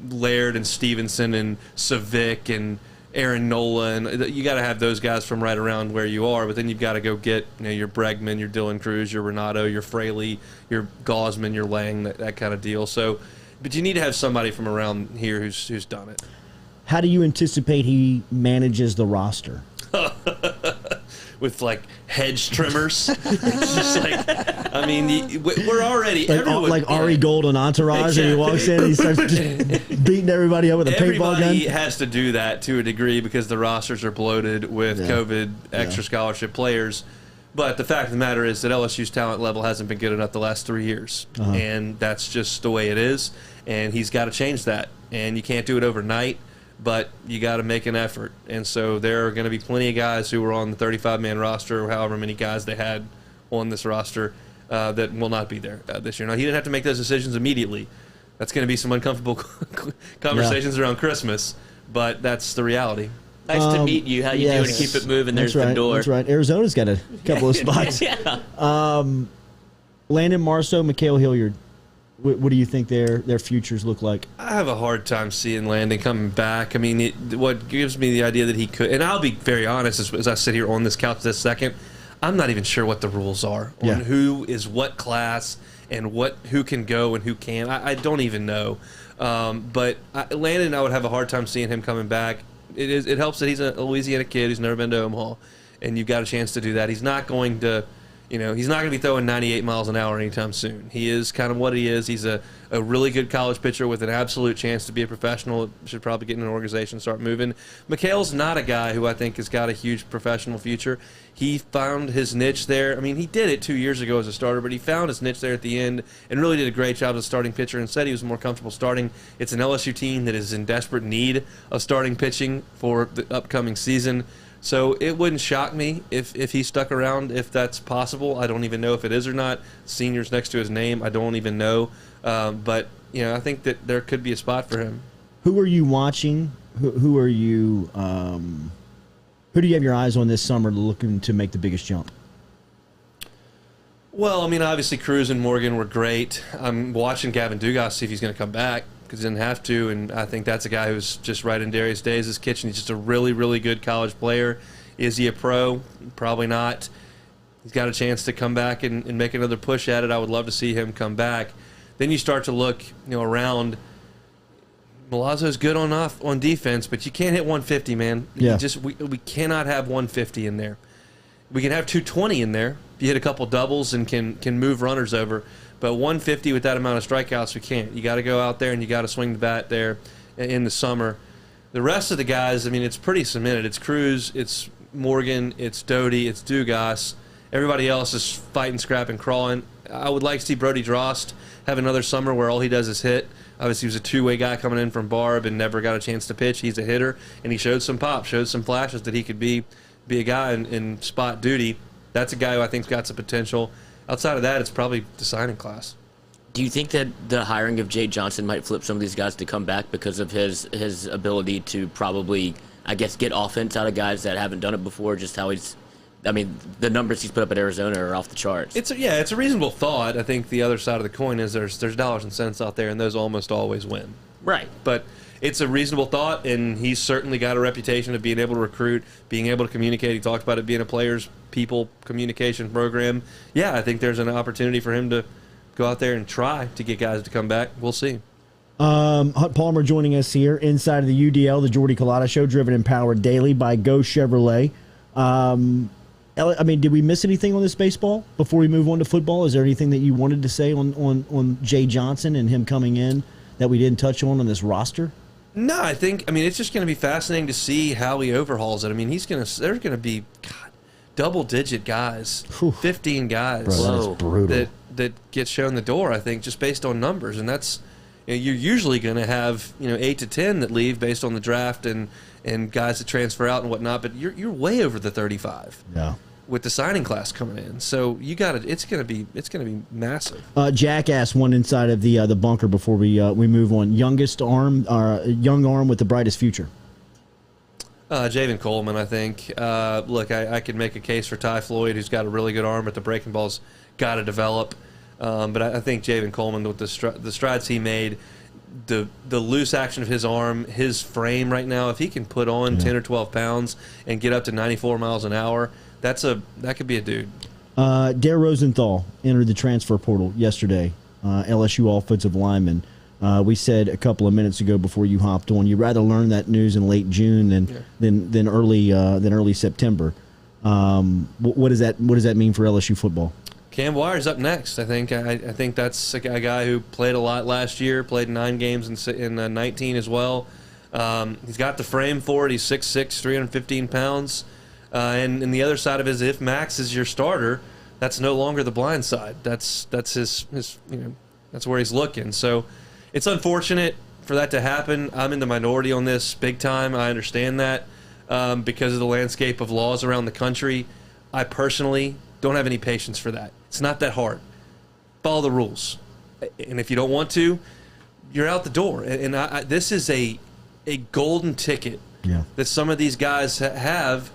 Laird and Stevenson and Savick and Aaron Nola, and you got to have those guys from right around where you are. But then you've got to go get your Bregman, your Dylan Cruz, your Renato, your Fraley, your Gaussman, your Lang, that kind of deal. So, but you need to have somebody from around here who's done it. How do you anticipate he manages the roster? With hedge trimmers. It's just we're already like Ari Gold on Entourage, and he walks in and he starts just beating everybody up with a paintball gun. Everybody has to do that to a degree because the rosters are bloated with COVID extra scholarship players. But the fact of the matter is that LSU's talent level hasn't been good enough the last 3 years, and that's just the way it is. And he's got to change that, and you can't do it overnight. But you got to make an effort. And so there are going to be plenty of guys who were on the 35-man roster, or however many guys they had on this roster, that will not be there this year. Now, he didn't have to make those decisions immediately. That's going to be some uncomfortable conversations around Christmas, but that's the reality. Nice to meet you. How you doing? Keep it moving. There's the door. That's right. Arizona's got a couple of spots. Landon Marceau, Mikhail Hilliard. What do you think their futures look like? I have a hard time seeing Landon coming back. I mean, what gives me the idea that he could, and I'll be very honest, as I sit here on this couch this second, I'm not even sure what the rules are on who is what class and who can go and who can't. I don't even know. But Landon, I would have a hard time seeing him coming back. It helps that he's a Louisiana kid who's never been to Omaha, and you've got a chance to do that. He's not going to. He's not going to be throwing 98 miles an hour anytime soon. He is kind of what he is. He's a really good college pitcher with an absolute chance to be a professional. Should probably get in an organization and start moving. Mikhail's not a guy who I think has got a huge professional future. He found his niche there. I mean, he did it 2 years ago as a starter, but he found his niche there at the end and really did a great job as a starting pitcher and said he was more comfortable starting. It's an LSU team that is in desperate need of starting pitching for the upcoming season. So it wouldn't shock me if he stuck around, if that's possible. I don't even know if it is or not. Senior's next to his name. I don't even know. But, I think that there could be a spot for him. Who are you watching? Who are you who do you have your eyes on this summer looking to make the biggest jump? Well, I mean, obviously Cruz and Morgan were great. I'm watching Gavin Dugas see if he's going to come back, because he didn't have to, and I think that's a guy who's just right in Darius Days' kitchen. He's just a really, really good college player. Is he a pro? Probably not. He's got a chance to come back and make another push at it. I would love to see him come back. Then you start to look, around. Milazzo's good on defense, but you can't hit 150, man. Yeah. We cannot have 150 in there. We can have 220 in there if you hit a couple doubles and can move runners over. But 150 with that amount of strikeouts, we can't. You got to go out there and you got to swing the bat there in the summer. The rest of the guys, I mean, it's pretty cemented. It's Cruz, it's Morgan, it's Doty, it's Dugas. Everybody else is fighting, scrapping, crawling. I would like to see Brody Drost have another summer where all he does is hit. Obviously, he was a two-way guy coming in from Barb and never got a chance to pitch. He's a hitter, and he showed some pop, showed some flashes that he could be a guy in spot duty. That's a guy who I think's got some potential. Outside of that, it's probably the signing class. Do you think that the hiring of Jay Johnson might flip some of these guys to come back because of his ability to probably, I guess, get offense out of guys that haven't done it before? Just how the numbers he's put up at Arizona are off the charts. It's a reasonable thought. I think the other side of the coin is there's dollars and cents out there, and those almost always win. Right. But it's a reasonable thought, and he's certainly got a reputation of being able to recruit, being able to communicate. He talked about it being a players, people communication program. Yeah, I think there's an opportunity for him to go out there and try to get guys to come back. We'll see. Hunt Palmer joining us here inside of the UDL, the Jordy Culotta Show, driven and powered daily by Go Chevrolet. I mean, did we miss anything on this baseball before we move on to football? Is there anything that you wanted to say on Jay Johnson and him coming in that we didn't touch on this roster? No, I mean, it's just going to be fascinating to see how he overhauls it. I mean, there's going to be double-digit guys, 15 guys. Bro, that is brutal. That get shown the door, I think, just based on numbers. And that's, you're usually going to have, 8 to 10 that leave based on the draft and guys that transfer out and whatnot, but you're way over the 35. Yeah. With the signing class coming in, so you got it. It's gonna be massive. Jack asked one inside of the bunker before we move on. Young arm with the brightest future. Javen Coleman, I think. Look, I could make a case for Ty Floyd, who's got a really good arm, but the breaking ball's got to develop. But I think Javen Coleman, with the strides he made, the loose action of his arm, his frame right now, if he can put on 10 or 12 pounds and get up to 94 miles an hour. That could be a dude. Dare Rosenthal entered the transfer portal yesterday. LSU offensive lineman. We said a couple of minutes ago before you hopped on, you'd rather learn that news in late June than early September. What does that mean for LSU football? Cam Wire's up next. I think that's a guy who played a lot last year. Played 9 games in 19 as well. He's got the frame for it. He's 6'6", 315 pounds. And the other side of it is, if Max is your starter, that's no longer the blind side. That's his that's where he's looking. So it's unfortunate for that to happen. I'm in the minority on this big time. I understand that because of the landscape of laws around the country. I personally don't have any patience for that. It's not that hard. Follow the rules. And if you don't want to, you're out the door. And this is a golden ticket that some of these guys have.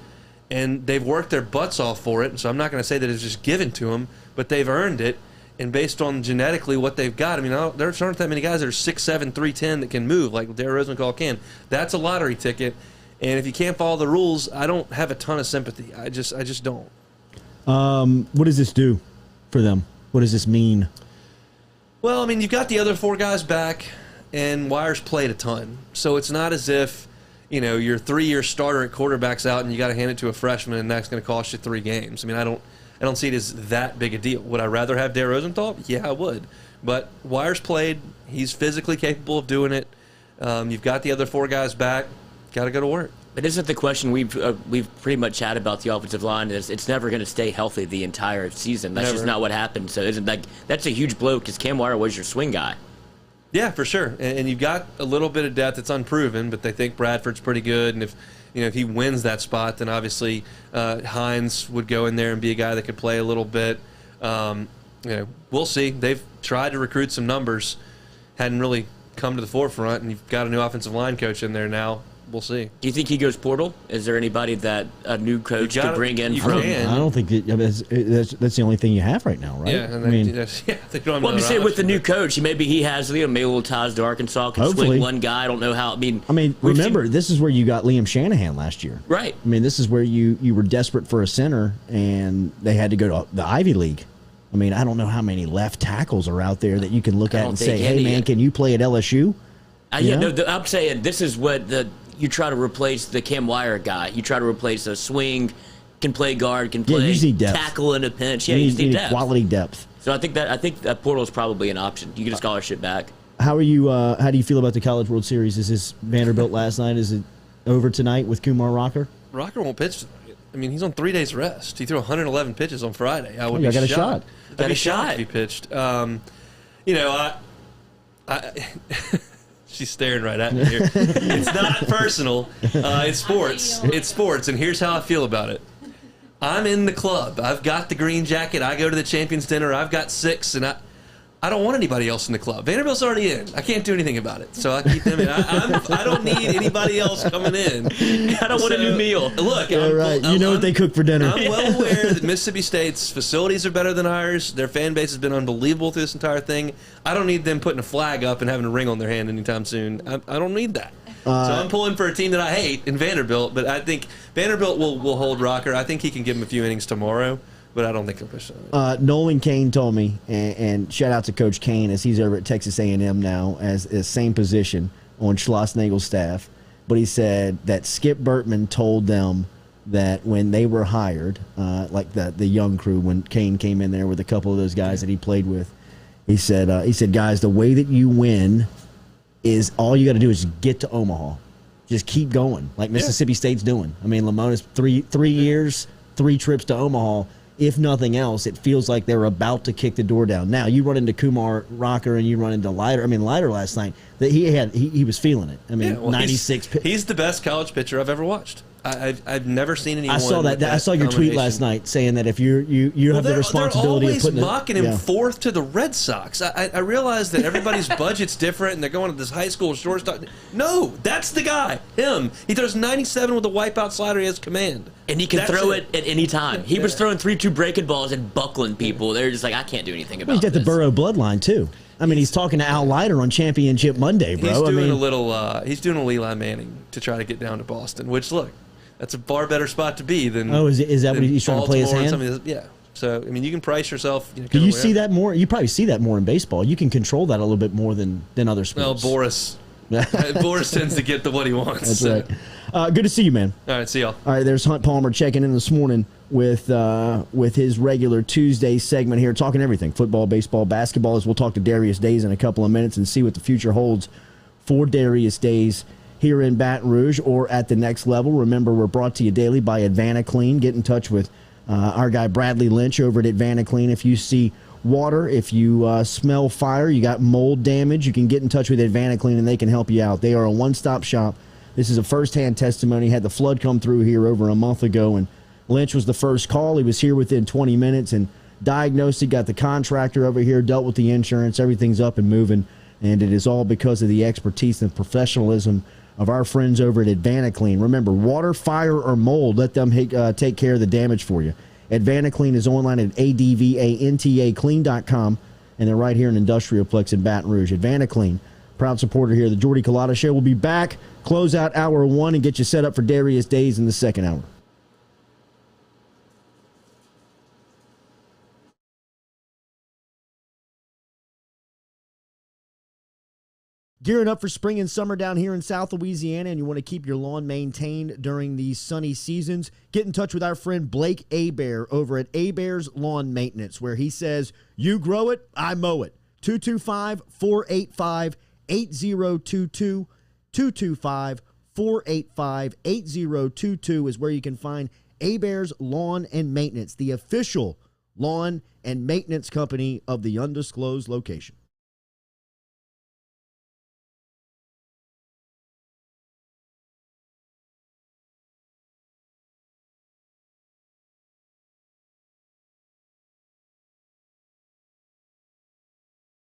And they've worked their butts off for it, so I'm not going to say that it's just given to them, but they've earned it. And based on genetically what they've got, I mean, there aren't that many guys that are 6'7", 310 that can move like Dare Rosenthal can. That's a lottery ticket. And if you can't follow the rules, I don't have a ton of sympathy. I just don't. What does this do for them? What does this mean? Well, I mean, you've got the other 4 guys back, and Wire's played a ton. So it's not as if your 3-year starter at quarterback's out and you got to hand it to a freshman and that's going to cost you 3 games. I mean, I don't see it as that big a deal. Would I rather have Dare Rosenthal? Yeah, I would. But Wire's played. He's physically capable of doing it. You've got the other 4 guys back. Got to go to work. But isn't the question we've pretty much had about the offensive line is it's never going to stay healthy the entire season. That's just not what happened. So that's a huge blow because Cam Wire was your swing guy. Yeah, for sure. And you've got a little bit of depth. It's unproven, but they think Bradford's pretty good. And if he wins that spot, then obviously Hines would go in there and be a guy that could play a little bit. We'll see. They've tried to recruit some numbers, hadn't really come to the forefront, and you've got a new offensive line coach in there now. We'll see. Do you think he goes portal? Is there anybody that a new coach could bring in from? I don't think that's the only thing you have right now, right? Yeah, well, I'm saying with the new coach, maybe he has maybe a little ties to Arkansas. Can swing one guy. I don't know how. I mean, remember this is where you got Liam Shanahan last year, right? I mean, this is where you were desperate for a center, and they had to go to the Ivy League. I mean, I don't know how many left tackles are out there that you can look at and say, "Hey, man, can you play at LSU?" I'm saying this is what you try to replace the Cam Wire guy. You try to replace a swing, can play guard, can play tackle in a pinch. Yeah, you need depth. Quality depth. So I think that portal is probably an option. You get a scholarship back. How are you? How do you feel about the College World Series? Is this Vanderbilt last night? Is it over tonight with Kumar Rocker? Rocker won't pitch tonight. I mean, he's on 3 days rest. He threw 111 pitches on Friday. I would be got shocked. Got a shot if he pitched. She's staring right at me here. It's not personal. It's sports. It's sports, and here's how I feel about it. I'm in the club. I've got the green jacket. I go to the Champions Dinner. I've got 6, and I don't want anybody else in the club. Vanderbilt's already in. I can't do anything about it, so I keep them in. I don't need anybody else coming in. I don't want a new meal. Look, you know what they cook for dinner. I'm well aware that Mississippi State's facilities are better than ours. Their fan base has been unbelievable through this entire thing. I don't need them putting a flag up and having a ring on their hand anytime soon. I don't need that. So I'm pulling for a team that I hate in Vanderbilt, but I think Vanderbilt will hold Rocker. I think he can give him a few innings tomorrow, but I don't think he'll push it. Nolan Kane told me, and shout out to Coach Kane as he's over at Texas A&M now as same position on Schlossnagel's staff. But he said that Skip Bertman told them that when they were hired, like the young crew, when Kane came in there with a couple of those guys that he played with, he said, guys, the way that you win is all you got to do is get to Omaha. Just keep going, like Mississippi State's doing. I mean, Lamona's three years, 3 trips to Omaha. If nothing else, it feels like they're about to kick the door down. Now, you run into Kumar Rocker and you run into Leiter. I mean, Leiter last night, that he was feeling it. I mean, 96. He's the best college pitcher I've ever watched. I've never seen anyone. I saw that. I saw your tweet last night saying that if you have the responsibility of putting they're always mocking him fourth to the Red Sox. I realize that everybody's budget's different and they're going to this high school shortstop. No, that's the guy. Him. He throws 97 with a wipeout slider. He has command. And he can throw it at any time. He was throwing 3-2 breaking balls and buckling people. They're just like, I can't do anything about He's got this. the Burrow bloodline too. I mean, he's talking to Al Leiter on Championship Monday, bro. He's doing a little. He's doing a Eli Manning to try to get down to Boston. Which, look, that's a far better spot to be than. Oh, is that what he's trying to play his hand? Yeah. So I mean, you can price yourself. Do you see that more? You probably see that more in baseball. You can control that a little bit more than other sports. Well, Boris tends to get what he wants. That's right. Good to see you, man. All right, see y'all. All right, there's Hunt Palmer checking in this morning with his regular Tuesday segment here, talking everything football, baseball, basketball. As we'll talk to Darius Days in a couple of minutes and see what the future holds for Darius Days here in Baton Rouge or at the next level. Remember, we're brought to you daily by AdvantaClean. Get in touch with our guy Bradley Lynch over at AdvantaClean. If you see water, if you smell fire, you got mold damage, you can get in touch with AdvantaClean and they can help you out. They are a one-stop shop. This is a first-hand testimony. Had the flood come through here over a month ago, and Lynch was the first call. He was here within 20 minutes and diagnosed it, got the contractor over here, dealt with the insurance. Everything's up and moving, and it is all because of the expertise and professionalism of our friends over at AdvantaClean. Remember, water, fire, or mold, let them take care of the damage for you. AdvantaClean is online at advantaclean.com, and they're right here in Industrialplex in Baton Rouge. AdvantaClean, proud supporter here. The Jordy Culotta Show will be back, close out hour 1, and get you set up for Darius Days in the second hour. Gearing up for spring and summer down here in South Louisiana, and you want to keep your lawn maintained during these sunny seasons, get in touch with our friend Blake Abear over at Abear's Lawn Maintenance, where he says, you grow it, I mow it. 225-485-8022. 225-485-8022 is where you can find Abear's Lawn and Maintenance, the official lawn and maintenance company of the undisclosed location.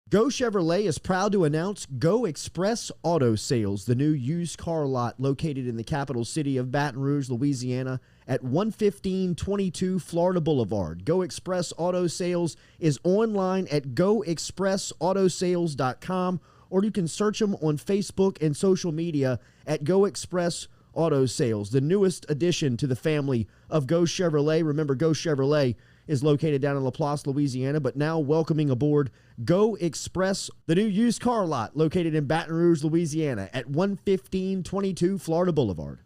Go Chevrolet is proud to announce Go Express Auto Sales, the new used car lot located in the capital city of Baton Rouge, Louisiana, at 11522 Florida Boulevard. Go Express Auto Sales is online at goexpressautosales.com, or you can search them on Facebook and social media at Go Express Auto Sales, the newest addition to the family of Go Chevrolet. Remember, Go Chevrolet is located down in Laplace, Louisiana, but now welcoming aboard Go Express, the new used car lot located in Baton Rouge, Louisiana at 11522 Florida Boulevard.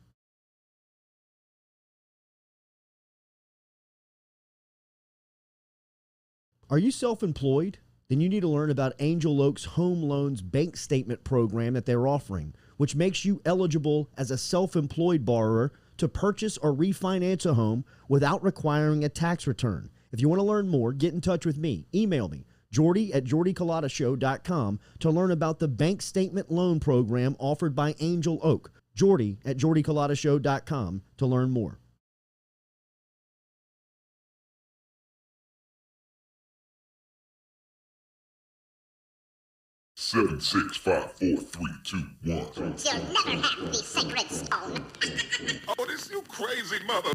Are you self-employed? Then you need to learn about Angel Oak's Home Loans Bank Statement program that they're offering, which makes you eligible as a self-employed borrower to purchase or refinance a home without requiring a tax return. If you want to learn more, get in touch with me. Email me, Jordy at jordyculotta.com, to learn about the bank statement loan program offered by Angel Oak. Jordy at jordyculotta.com to learn more. Seven, 6, 5, 4, 3, 2, 1. You'll never have the sacred stone. Oh, this you crazy mother.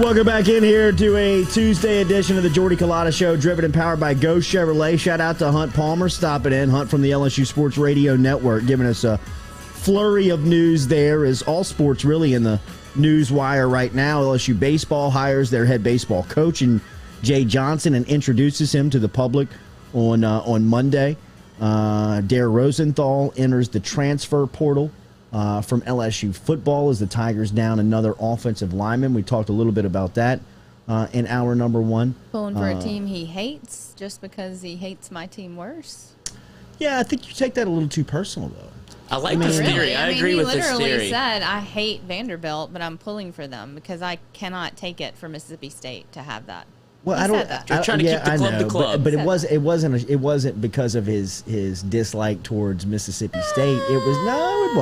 Welcome back in here to a Tuesday edition of the Jordy Culotta Show, driven and powered by Go Chevrolet. Shout out to Hunt Palmer stopping in. Hunt from the LSU Sports Radio Network, giving us a flurry of news there. Is all sports really in the news wire right now. LSU Baseball hires their head baseball coach, and Jay Johnson, and introduces him to the public on Monday. Dare Rosenthal enters the transfer portal from LSU Football as the Tigers down another offensive lineman. We talked a little bit about that in hour number one. Pulling for a team he hates just because he hates my team worse. Yeah, I think you take that a little too personal, though. I like this theory. Really? I agree with this theory. He literally theory. said, I hate Vanderbilt, but I'm pulling for them because I cannot take it for Mississippi State to have that. Well, He I don't. said that. They're trying to keep the club the club. But Said it wasn't because of his dislike towards Mississippi State. It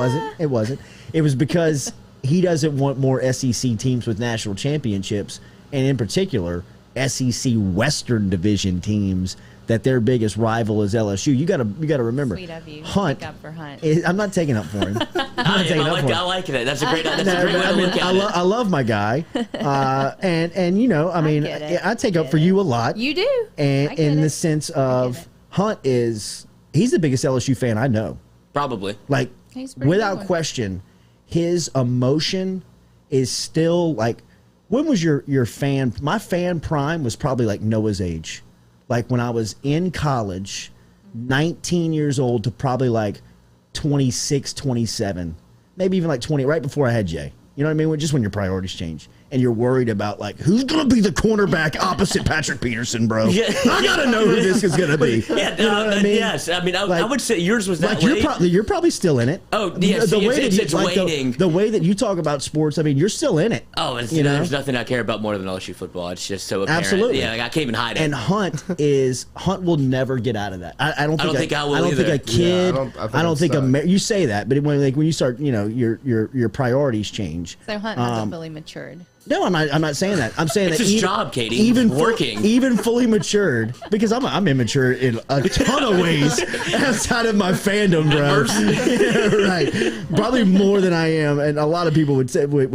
wasn't. It was because he doesn't want more SEC teams with national championships, and in particular SEC Western Division teams that their biggest rival is LSU. You got to remember. Sweet of you. Hunt. Take up for Hunt. I'm not taking up for him. I like it. That's a great way to look at it. I love my guy, and you know, I mean, get it. I take up for you a lot. You do. And I get in the it. sense I of get it. Hunt he's the biggest LSU fan I know. Probably. Like, He's a pretty good without one. question, his emotion is still like, when was your fan? My fan prime was probably like Noah's age. Like when I was in college, 19 years old to probably like 26, 27, maybe even like 20, right before I had Jay. You know what I mean? Just when your priorities change and you're worried about like, who's going to be the cornerback opposite Patrick Peterson, bro? Yeah. I got to know who this is going to be. Yeah, You know what I mean? yes. I mean, I Like- would say yours was that Like way. you're probably still in it. Oh, yeah, see, it's waiting. The way that you talk about sports, I mean, you're still in it. Oh, there's nothing I care about more than LSU football. It's just so apparent. Absolutely. Yeah, like, I can't even hide it. And Hunt will never get out of that. I don't think I will I don't either. think a kid. Yeah, I think I don't I'm think stuck. you say that, but when you start, you know, your priorities change. So Hunt hasn't fully matured. No, I'm not saying that. I'm saying It's that his job, Katie. Even Working. even fully matured, because I'm immature in a ton of ways outside of my fandom, bro. Yeah, right. Probably more than I am, and a lot of people would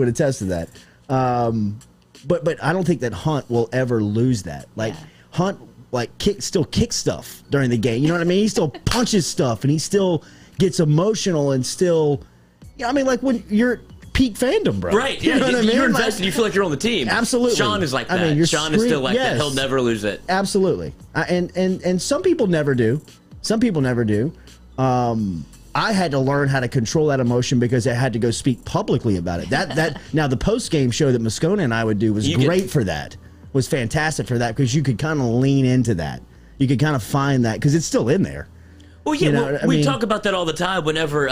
attest to that. But I don't think that Hunt will ever lose that. Like Hunt, like still kicks stuff during the game. You know what I mean? He still punches stuff, and he still gets emotional, and still. Yeah, I mean, like when you're peak fandom, bro. Right. Yeah, You know what I mean? you're Like, invested. You feel like you're on the team. Absolutely. Sean is like I that. mean, you're Sean is still like yes. that. He'll never lose it. Absolutely. And some people never do. Some people never do. I had to learn how to control that emotion because I had to go speak publicly about it. That now the post game show that Moscona and I would do was great for that. Was fantastic for that because you could kind of lean into that. You could kind of find that because it's still in there. Well, yeah, You know, I we mean- talk about that all the time whenever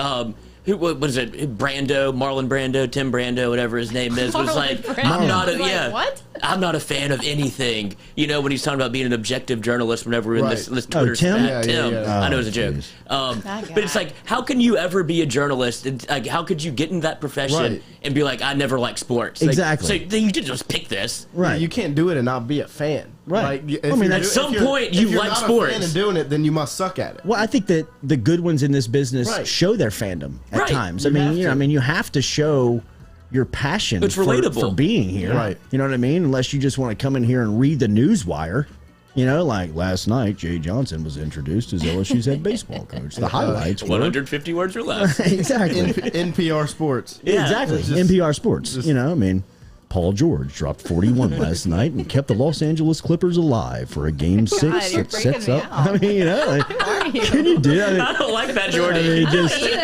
what is it? Marlon Brando, Tim Brando, whatever his name is, was Marlon like, Brando. I'm not a I was like, what? I'm not a fan of anything. You know, when he's talking about being an objective journalist, whenever we're in this Right. Twitter Tim? spat, Yeah, Tim. yeah. I know it was a joke. That But it's guy. like, how can you ever be a journalist? And, like, how could you get in that profession Right. and be like, I never like sports? Like, Exactly. so then you did just pick this. Right. You can't do it and not be a fan. Right. Like, I mean, at some point, you like if sports. you're not a fan and doing it, then you must suck at it. Well, I think that the good ones in this business Right. show their fandom at Right. times. You have to. You have to show your passion It's for relatable. being here. Right. You know what I mean? Unless you just want to come in here and read the news wire. You know, like last night, Jay Johnson was introduced as LSU's head baseball coach. The highlights were 150 words or less. exactly. NPR Sports. Yeah. Exactly. It's just- NPR Sports. You know, I mean, Paul George dropped 41 last night and kept the Los Angeles Clippers alive for a game 6 you're that sets freaking me up. out. I mean, you know, like, Who are you? can you do that? I don't like that, Jordy. I mean, I don't just, either.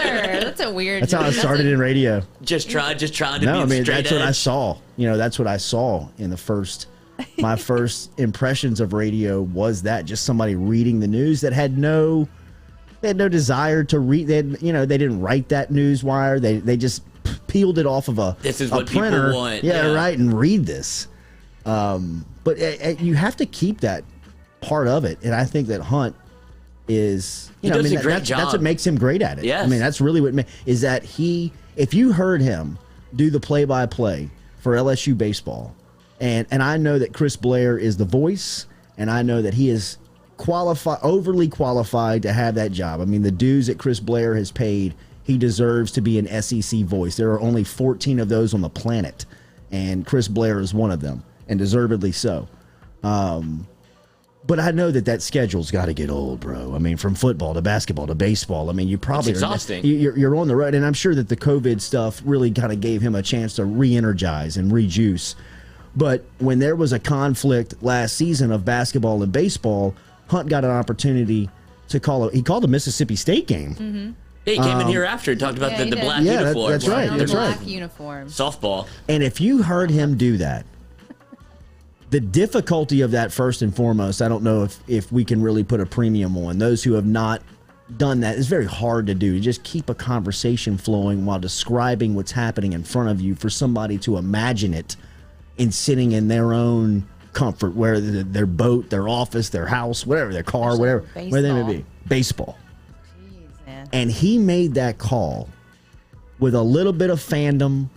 That's a weird. that's how I started in radio. just trying to No, be I mean straight that's what I edge. saw. You know, that's what I saw in the first. My first impressions of radio was that just somebody reading the news that had no desire to read. They didn't write that news wire. They just peeled it off of a This is a what people printer. want, Yeah, yeah. right, and read this. But you have to keep that part of it, and I think that Hunt is. He does a great that's job. what makes him great at it. Yes. I mean, that's really what is that he. If you heard him do the play-by-play for LSU baseball, and I know that Chris Blair is the voice, and I know that he is overly qualified to have that job. I mean, the dues that Chris Blair has paid, he deserves to be an SEC voice. There are only 14 of those on the planet, and Chris Blair is one of them, and deservedly so. But I know that schedule's got to get old, bro. I mean, from football to basketball to baseball. I mean, you probably it's exhausting. You're on the road, and I'm sure that the COVID stuff really kind of gave him a chance to re-energize and rejuice. But when there was a conflict last season of basketball and baseball, Hunt got an opportunity to he called a Mississippi State game. Mm-hmm. He came in here after and talked about the black uniform. That's right. That's black right. uniform. Softball. And if you heard him do that, the difficulty of that, first and foremost, I don't know if we can really put a premium on. Those who have not done that, it's very hard to do. You just keep a conversation flowing while describing what's happening in front of you for somebody to imagine it and sitting in their own comfort, where their boat, their office, their house, whatever, their car, whatever, where they may be. Baseball. Jeez, man. And he made that call with a little bit of fandom,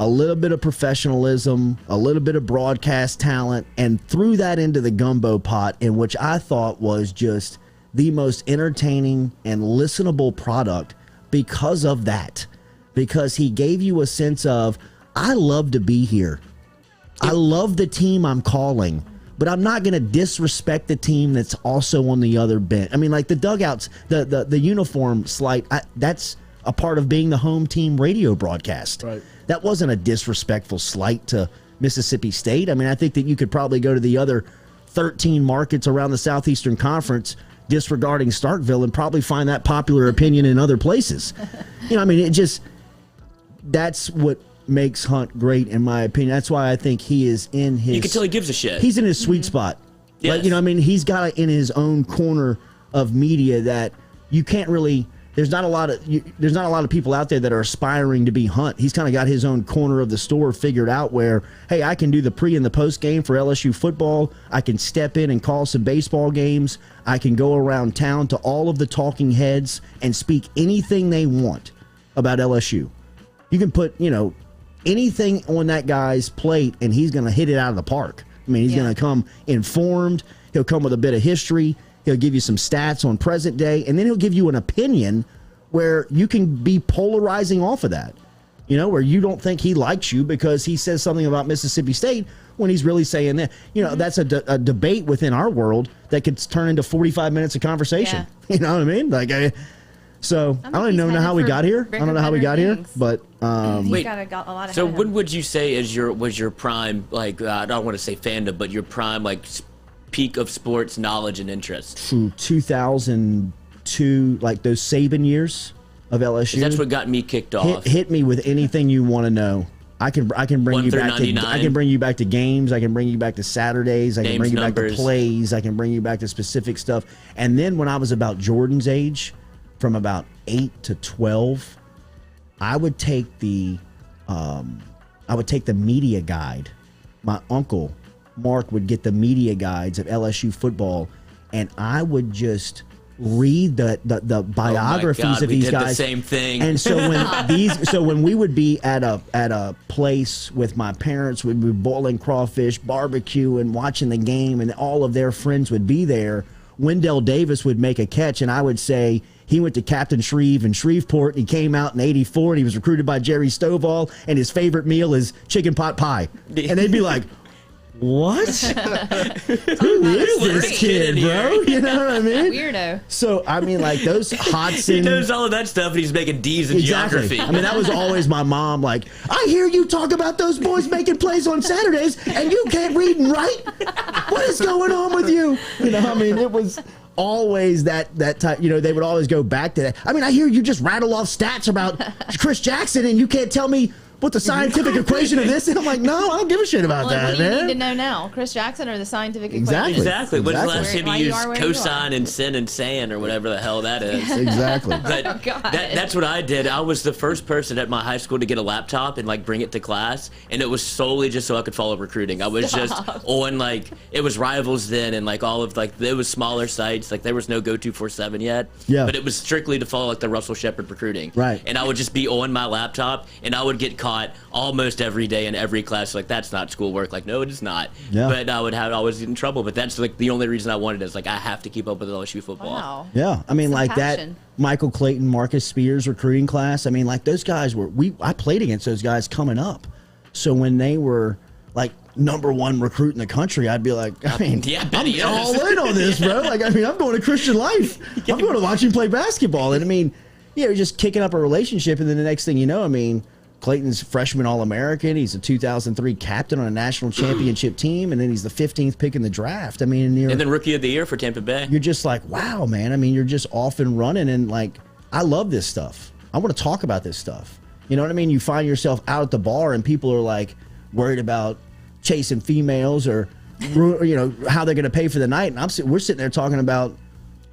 a little bit of professionalism, a little bit of broadcast talent, and threw that into the gumbo pot, in which I thought was just the most entertaining and listenable product because of that. Because he gave you a sense of, I love to be here. I love the team I'm calling, but I'm not going to disrespect the team that's also on the other bench. I mean, like the dugouts, the uniform slight, that's a part of being the home team radio broadcast. Right. That wasn't a disrespectful slight to Mississippi State. I mean, I think that you could probably go to the other 13 markets around the Southeastern Conference disregarding Starkville and probably find that popular opinion in other places. I mean, that's what makes Hunt great, in my opinion. That's why I think he is in his... You can tell he gives a shit. He's in his sweet spot. Yes. Like, I mean, he's got it in his own corner of media that you can't really... There's not a lot of people out there that are aspiring to be Hunt. He's kind of got his own corner of the store figured out where, hey, I can do the pre and the post game for LSU football. I can step in and call some baseball games. I can go around town to all of the talking heads and speak anything they want about LSU. You can put, anything on that guy's plate and he's going to hit it out of the park. I mean, he's going to come informed. He'll come with a bit of history. He'll give you some stats on present day, and then he'll give you an opinion where you can be polarizing off of that, where you don't think he likes you because he says something about Mississippi State when he's really saying that. That's a debate within our world that could turn into 45 minutes of conversation. Yeah. You know what I mean? Like, I don't even know how we got here. I don't know how we got here, but wait. Got a lot of so when would you say was your prime, like, I don't want to say fandom, but your prime, like, peak of sports knowledge and interest? 2002, like those Saban years of LSU. That's what got me kicked off. Hit me with anything you want to know. I can bring you back to games. I can bring you back to Saturdays. I can bring you back to plays. I can bring you back to specific stuff. And then when I was about Jordan's age, from about 8 to 12, I would take the media guide. My uncle Mark would get the media guides of LSU football, and I would just read the biographies of these guys. The same thing. And so when we would be at a place with my parents, we'd be boiling crawfish, barbecue, and watching the game, and all of their friends would be there. Wendell Davis would make a catch, and I would say he went to Captain Shreve in Shreveport, and he came out in '84, and he was recruited by Jerry Stovall, and his favorite meal is chicken pot pie. And they'd be like, what? Who is this kid, bro? You know what I mean? Weirdo. So, I mean, like, those Hodson... He knows all of that stuff, and he's making D's in geography. I mean, that was always my mom, like, I hear you talk about those boys making plays on Saturdays, and you can't read and write? What is going on with you? I mean, it was always that type, they would always go back to that. I mean, I hear you just rattle off stats about Chris Jackson, and you can't tell me what the scientific equation of this? And I'm like, no, I don't give a shit about that, man. What do you need to know now? Chris Jackson or the scientific equation? Exactly. When's the last time you used cosine and sin and san or whatever the hell that is? Exactly. But that's what I did. I was the first person at my high school to get a laptop and, like, bring it to class, and it was solely just so I could follow recruiting. I was just on, like, it was Rivals then, and, like, all of, like, it was smaller sites. Like, there was no Go247 yet. Yeah. But it was strictly to follow, like, the Russell Shepard recruiting. Right. And I would just be on my laptop, and I would get caught almost every day in every class. Like, that's not schoolwork. Like, no, it is not. Yeah. But I would always get in trouble. But that's, like, the only reason I wanted it is, like, I have to keep up with LSU football. Wow. Yeah. I mean, like passion. that Michael Clayton, Marcus Spears recruiting class. I mean, like, those guys I played against those guys coming up. So when they were like #1 recruit in the country, I'd be like, I mean, I'm all in on this, bro. Like, I mean, I'm going to Christian Life. I'm going to watch him play basketball. And I mean, just kicking up a relationship. And then the next thing you know, I mean, Clayton's freshman All-American. He's a 2003 captain on a national championship team. And then he's the 15th pick in the draft. I mean, and then Rookie of the Year for Tampa Bay. You're just like, wow, man. I mean, you're just off and running. And like, I love this stuff. I want to talk about this stuff. You know what I mean? You find yourself out at the bar and people are like worried about chasing females or, how they're going to pay for the night. And we're sitting there talking about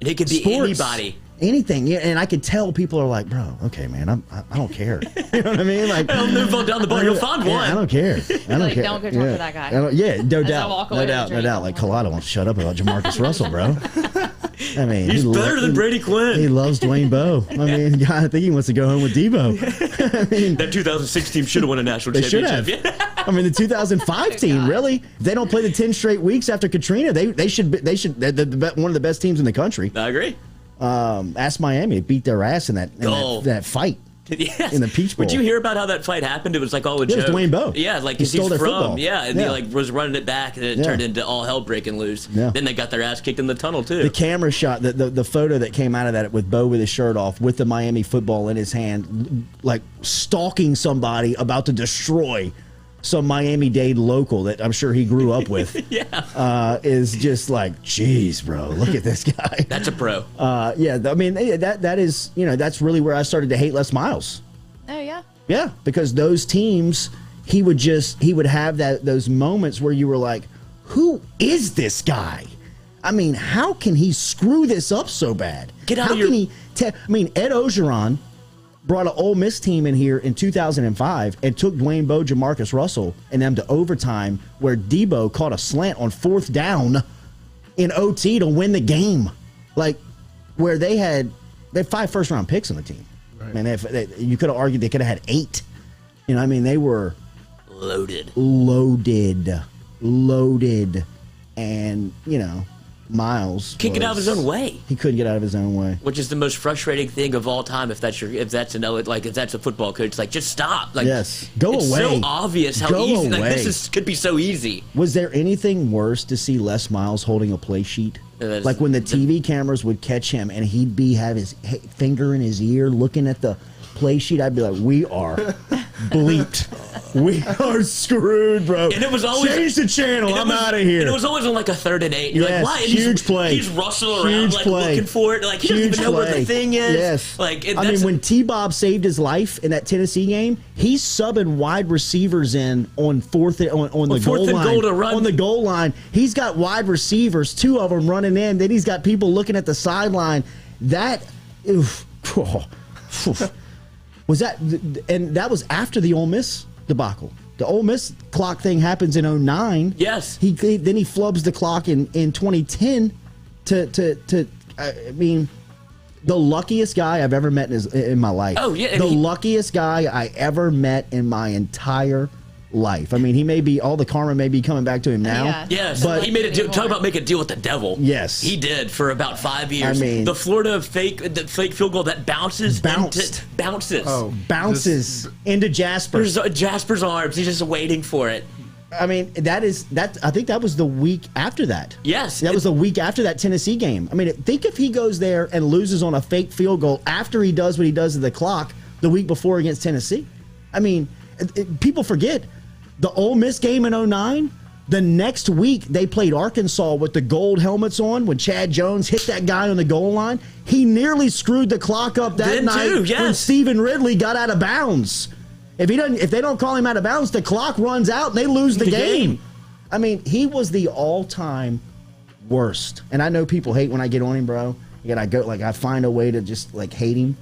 it could be sports, anybody. Anything. Yeah, and I could tell people are like, bro, okay, man, I don't care. You know what I mean? Like, I'll move on down the bar. You'll find one. I don't care. I don't care. Don't go talk to that guy. No doubt. No doubt. Like, Culotta won't shut up about Jamarcus Russell, bro. I mean, he's better than Brady Quinn. He loves Dwayne Bowe. I mean, God, I think he wants to go home with Debo. I mean, that 2006 team should have won a national championship. I mean, the 2005 team, really. If they don't play the 10 straight weeks after Katrina, they should. They're one of the best teams in the country. I agree. Ask Miami. It beat their ass in that fight. Yes. In the Peach Bowl. Would you hear about how that fight happened? It was like all a joke. It was Dwayne Bowe. Yeah, like he's from football. he like was running it back, and it turned into all hell breaking loose. Yeah. Then they got their ass kicked in the tunnel too. The camera shot, the photo that came out of that with Bowe with his shirt off, with the Miami football in his hand, like stalking somebody about to destroy some Miami-Dade local that I'm sure he grew up with. Is just like, geez, bro, look at this guy. That's a pro. I mean, that is, that's really where I started to hate Les Miles. Oh, yeah? Yeah, because those teams, he would have those moments where you were like, who is this guy? I mean, how can he screw this up so bad? Ed Ogeron brought an Ole Miss team in here in 2005 and took Dwayne Bowe, Jamarcus Russell, and them to overtime where Debo caught a slant on 4th down in OT to win the game. Like, where they had 5 first-round picks on the team. Right. I mean, you could have argued they could have had 8. I mean, they were loaded. And, Miles can't get out of his own way. He couldn't get out of his own way, which is the most frustrating thing of all time. If that's a football coach, like, just stop. Like, yes, go away. It's so obvious how easy. Like, this could be so easy. Was there anything worse to see Les Miles holding a play sheet? Like when the TV cameras would catch him and he'd have his finger in his ear looking at the play sheet, I'd be like, we are bleeped. We are screwed, bro. And it was always change the channel. I'm out of here. And it was always on like a 3rd and 8. You're like, why? And huge play. He's rustling around like looking for it. Like, he doesn't even know where the thing is. Yes. Like, I mean, when T-Bob saved his life in that Tennessee game, he's subbing wide receivers in on the goal line. On the goal line, he's got wide receivers, 2 of them running in. Then he's got people looking at the sideline. That, was that, and that was after the Ole Miss debacle. The Ole Miss clock thing happens in 2009. Yes. Then he flubs the clock in 2010 I mean, the luckiest guy I've ever met in my life. Oh, yeah. The luckiest guy I ever met in my entire life. I mean, all the karma may be coming back to him now. Yeah. Yes, but he made a deal. Talk about make a deal with the devil. Yes, he did for about 5 years. I mean, the Florida fake field goal that bounces into Jasper's arms. He's just waiting for it. I mean, I think that was the week after that. Yes, that was the week after that Tennessee game. I mean, think if he goes there and loses on a fake field goal after he does what he does to the clock the week before against Tennessee. I mean, people forget. The Ole Miss game in 2009, the next week they played Arkansas with the gold helmets on when Chad Jones hit that guy on the goal line. He nearly screwed the clock up that night when Stephen Ridley got out of bounds. If they don't call him out of bounds, the clock runs out and they lose the game. I mean, he was the all-time worst. And I know people hate when I get on him, bro. And I find a way to just hate him.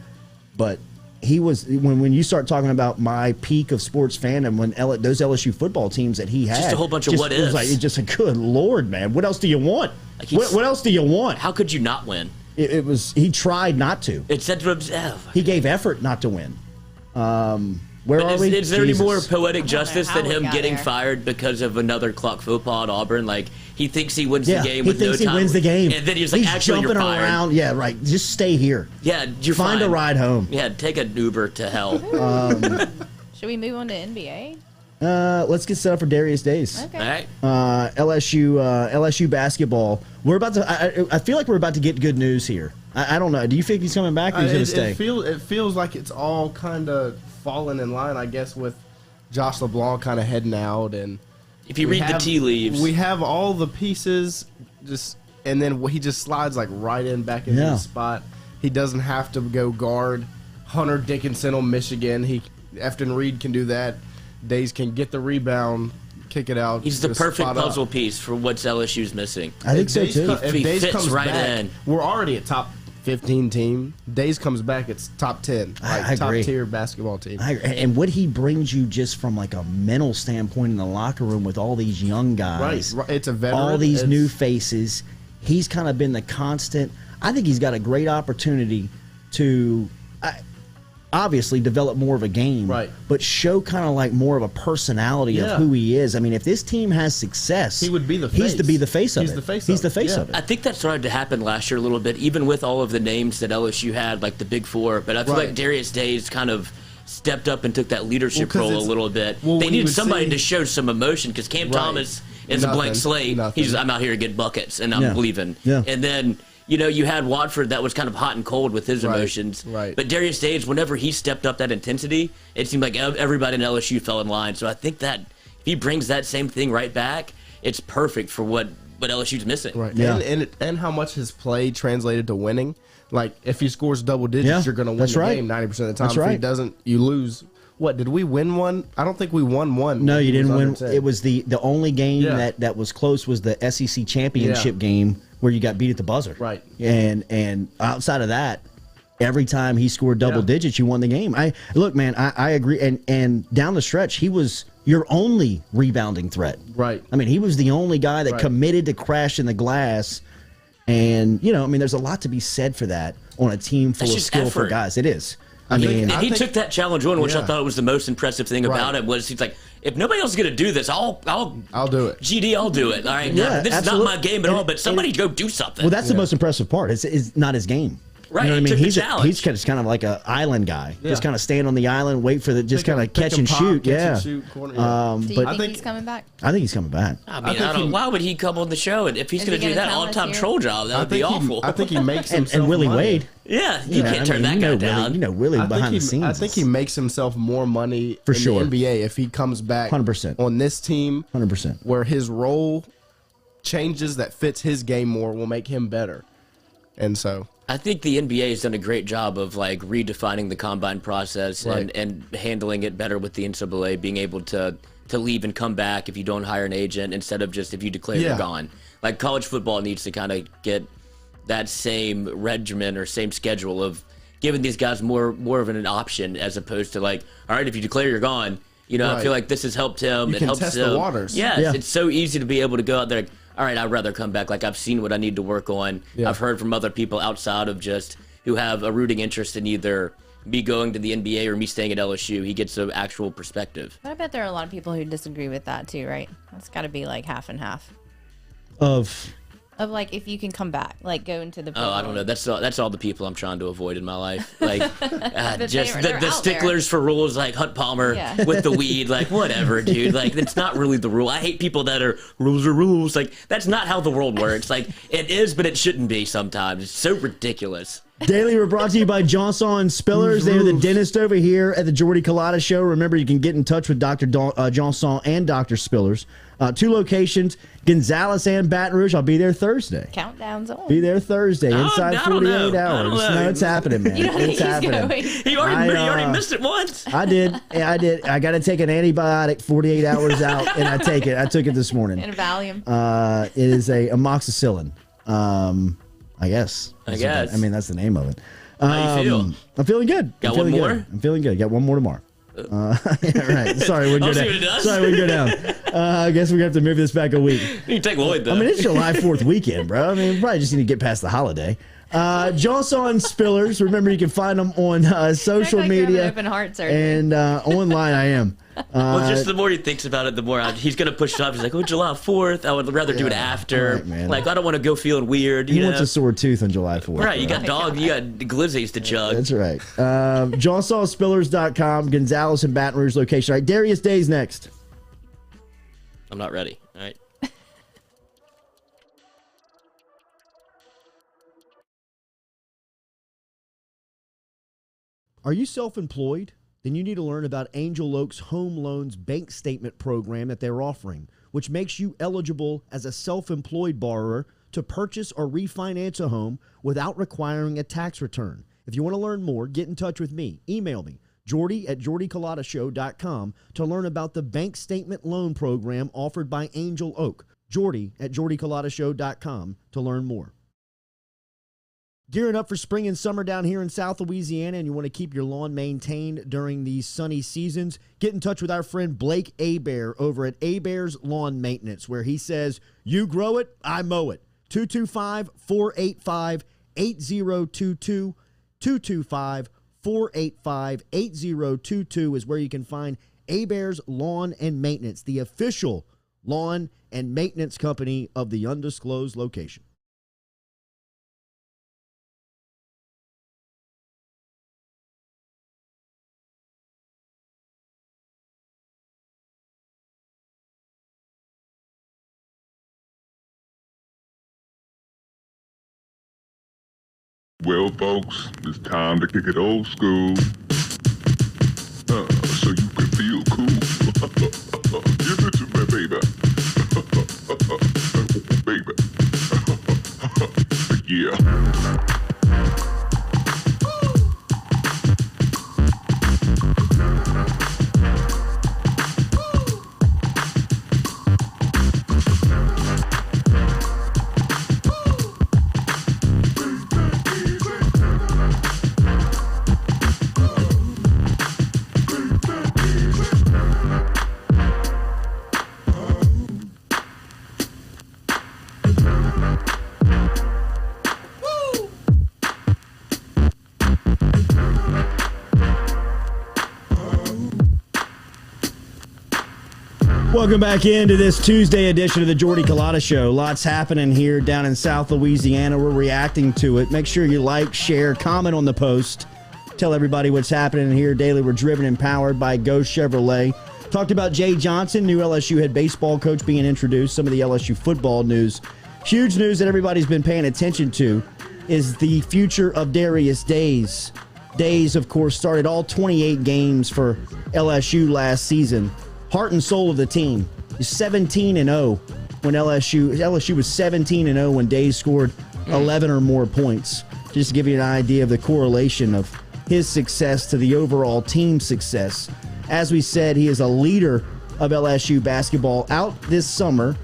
But he was when you start talking about my peak of sports fandom, when those LSU football teams that he had, just a whole bunch of what ifs. It's just a good Lord, man. What else do you want? What else do you want? How could you not win? It was he tried not to. It said to himself. He gave effort not to win. Where are we? Is there any more poetic justice than him getting fired because of another clock football at Auburn? Like, he thinks he wins the game with no time. He thinks he wins the game. And then he's like, actually, you're fired. Around. Yeah, right. Just stay here. Yeah, you're Find a ride home. Yeah, take an Uber to hell. Should we move on to NBA? Let's get set up for Darius Days. Okay. All right. LSU basketball. We're about to. I feel like we're about to get good news here. I don't know. Do you think he's coming back or he's going to stay? It feels like it's all kind of falling in line, I guess, with Josh LeBlanc kind of heading out, and If you read the tea leaves, we have all the pieces, and then he just slides like right in back into the spot. He doesn't have to go guard Hunter Dickinson on Michigan. Efton Reed can do that. Days can get the rebound, kick it out. he's the perfect puzzle piece for what's LSU's missing. I think so too. If He Days fits comes right back, in. we're already a top 15 team. Days comes back, it's top 10, I top agree. tier basketball team. And what he brings you just from like a mental standpoint in the locker room with all these young guys, Right. It's a veteran. all these new faces. He's kind of been the constant. I think he's got a great opportunity to obviously develop more of a game, Right. but show kind of like more of a personality of Yeah. who he is. I mean, if this team has success, He would be the He's face. to be the face of He's it. the face He's of the it. face Yeah. of it. I think that started to happen last year a little bit, even with all of the names that LSU had, like the Big Four. But I feel Right. like Darius Days kind of stepped up and took that leadership 'cause role a it's- little bit. well, They when you needed would somebody see- to show some emotion because Cam Right. Thomas is a blank Nothing. slate. Nothing. He's I'm out here to get buckets and I'm Yeah. leaving. Yeah. And then you had Watford that was kind of hot and cold with his Right. emotions. Right. But Darius Days, whenever he stepped up that intensity, it seemed like everybody in LSU fell in line. So I think that if he brings that same thing right back, it's perfect for what LSU's missing. Right. Yeah. And how much his play translated to winning. Like, if he scores double digits, Yeah, you're going to win that's the right. game 90% of the time. That's If he right. doesn't, you lose. What, did we win one? I don't think we won one. No, you He was didn't win. under 10. It was the only game Yeah. that was close was the SEC championship game where you got beat at the buzzer. Right. And outside of that, every time he scored double Yeah. digits, you won the game. Look, man, I agree. And down the stretch, he was your only rebounding threat. Right. I mean, he was the only guy that Right. committed to crashing the glass. And there's a lot to be said for that on a team full That's of just skillful effort. guys. It is. I think- mean, And he think- took that challenge on, which I Yeah. thought was the most impressive thing about Right. it. Was he's like, if nobody else is going to do this, I'll do it. GD, I'll do it. All right, Yeah, now, this absolutely. is not my game at And- all, but somebody go do something. well, that's the most impressive part. It's not his game. Right, You know what I he mean? took the He's challenge. just kind of like an island guy. Just Yeah. kind of stand on the island, wait for the just kind of Pick catch and and pop, shoot. catch Yeah. and shoot, corner, yeah. Do you but think, think- he's coming back? I think he's coming back. I mean, think I don't. he- Why would he come on the show? And if he's Is going he to do gonna that come all-time this year? troll job, that would be awful. I think he makes And himself Willie money. Wade. yeah, you can't turn that guy down. Willie I behind think the scenes. I think he makes himself more money For in sure. the NBA if he comes back 100%. on this team 100%. where his role changes that fits his game more will make him better. And so I think the NBA has done a great job of like redefining the combine process Right. and handling it better with the NCAA, being able to leave and come back if you don't hire an agent instead of just if you declare you're Yeah. gone. Like college football needs to kind of get that same regimen or same schedule of giving these guys more of an option as opposed to like, all right, if you declare you're gone, I Right. feel like this has helped him. You it can helps test him. the waters. Yes, Yeah. it's so easy to be able to go out there. Like, all right, I'd rather come back. Like I've seen what I need to work on. Yeah. I've heard from other people outside of just who have a rooting interest in either me going to the NBA or me staying at LSU. He gets an actual perspective. But I bet there are a lot of people who disagree with that too, right? That's got to be like half and half. Of Of like if you can come back, like go into the. Oh, I don't know. That's all the people I'm trying to avoid in my life. Like just they're the out sticklers for rules, like Hunt Palmer Yeah. with the weed. Like whatever, dude. Like it's not really the rule. I hate people that are rules are rules. Like that's not how the world works. Like it is, but it shouldn't be. Sometimes it's so ridiculous. Daily, we're brought to you by Johnson Spillers. They're the dentist over here at the Jordy Culotta Show. Remember, you can get in touch with Dr. Johnson and Dr. Spillers. 2 locations, Gonzales and Baton Rouge. I'll be there Thursday. Countdown's on. Be there Thursday, inside I don't know. 48 I don't hours. know. No, it's happening, man. You don't think It's he's happening. going? He already missed it once. I did. I did. I got to take an antibiotic 48 hours out, and I take it. I took it this morning. And a Valium. It is a amoxicillin. I guess. I guess. I mean, that's the name of it. How you feel? I'm feeling good. Got I'm feeling one good. more? I'm feeling good. Got one more tomorrow. Yeah, right. Sorry, we I'll go see down. what it does. Sorry, we go down. I guess we're gonna have to move this back a week. You can take Lloyd though. I mean, it's July 4th weekend, bro. I mean, we probably just need to get past the holiday. Johnson Spillers. Remember, you can find them on social Act like you have an media open heart surgery. and online. I am. Well, just the more he thinks about it, the more he's going to push it off. He's like, oh, July 4th. I would rather do it after. Right, man. Like, I don't want to go feeling weird. He You wants know? a sore tooth on July 4th. Right, you bro. got dog, you got glizzies to chug. That's right. JohnsonSpillers.com, Gonzales and Baton Rouge location. All right, Darius Days next. I'm not ready. All right. Are you self-employed? Then you need to learn about Angel Oak's Home Loans Bank Statement program that they're offering, which makes you eligible as a self-employed borrower to purchase or refinance a home without requiring a tax return. If you want to learn more, get in touch with me. Email me, Jordy at jordyculotta.com, to learn about the bank statement loan program offered by Angel Oak. Jordy at jordyculotta.com to learn more. Gearing up for spring and summer down here in South Louisiana, and you want to keep your lawn maintained during these sunny seasons, get in touch with our friend Blake Abear over at Abear's Lawn Maintenance, where he says, you grow it, I mow it. 225-485-8022. 225-485-8022 is where you can find Abear's Lawn and Maintenance, the official lawn and maintenance company of the undisclosed location. Well, folks, it's time to kick it old school. So you can feel cool. Give it to me, baby. Baby. Yeah. Welcome back into this Tuesday edition of the Jordy Culotta Show. Lots happening here down in South Louisiana. We're reacting to it. Make sure you like, share, comment on the post. Tell everybody what's happening here daily. We're driven and powered by Ghost Chevrolet. Talked about Jay Johnson, new LSU head baseball coach, being introduced. Some of the LSU football news. Huge news that everybody's been paying attention to is the future of Darius Days. Days, of course, started all 28 games for LSU last season. Heart and soul of the team. He's 17-0 when LSU was 17-0 when Days scored 11 or more points. Just to give you an idea of the correlation of his success to the overall team success. As we said, he is a leader of LSU basketball out this summer,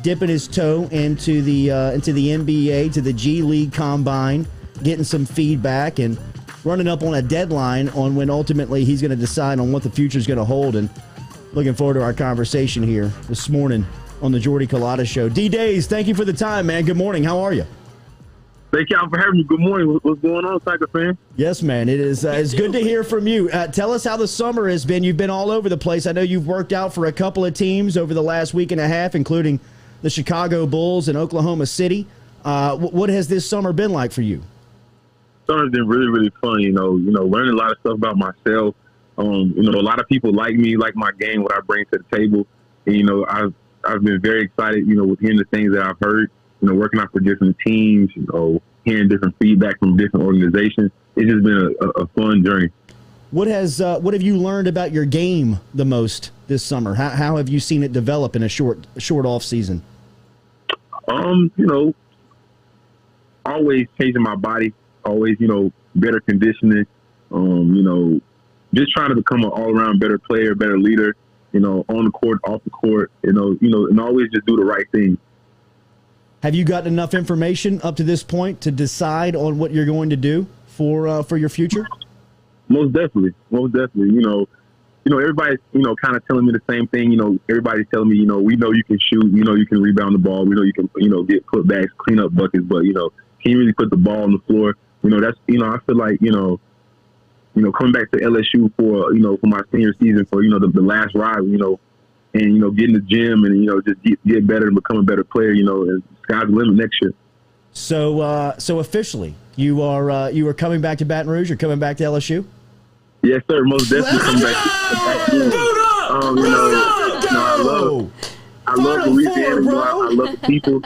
dipping his toe into the NBA, to the G League Combine, getting some feedback and running up on a deadline on when ultimately he's going to decide on what the future is going to hold. And looking forward to our conversation here this morning on the Jordy Culotta Show. D-Days, thank you for the time, man. Good morning. How are you? Thank y'all for having me. Good morning. What's going on, Tiger fan? Yes, man. It is it's good to hear from you. Tell us how the summer has been. You've been all over the place. I know you've worked out for a couple of teams over the last week and a half, including the Chicago Bulls and Oklahoma City. What has this summer been like for you? Summer's been really, really fun. You know, learning a lot of stuff about myself. A lot of people like me, like my game, what I bring to the table. And, I've been very excited, with hearing the things that I've heard, working out for different teams, hearing different feedback from different organizations. It's just been a fun journey. What have you learned about your game the most this summer? How have you seen it develop in a short off season? Always changing my body, always, better conditioning, just trying to become an all-around better player, better leader, on the court, off the court, and always just do the right thing. Have you gotten enough information up to this point to decide on what you're going to do for your future? Most definitely. Everybody's, kind of telling me the same thing. Everybody's telling me, we know you can shoot, you can rebound the ball, we know you can, get putbacks, clean up buckets, but, can you really put the ball on the floor? That's, I feel like, coming back to LSU for my senior season for, the last ride, and, get in the gym and, just get better and become a better player, and sky's the limit next year. So officially, you are coming back to Baton Rouge? You're coming back to LSU? Yes, sir. Most definitely coming back. I I love Louisiana. Four, you know, I love the people.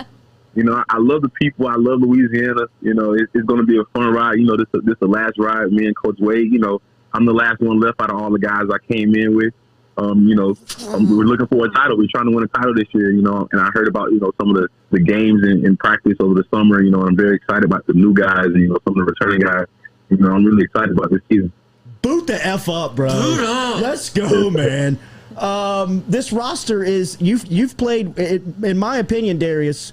You know, I love the people. I love Louisiana. You know, it's going to be a fun ride. You know, this is the last ride. Me and Coach Wade. You know, I'm the last one left out of all the guys I came in with. You know, we're looking for a title. We're trying to win a title this year. You know, and I heard about some of the games in practice over the summer. You know, and I'm very excited about the new guys and some of the returning guys. You know, I'm really excited about this season. Boot the F up, bro. Let's go, man. This roster is you've played, in my opinion, Darius.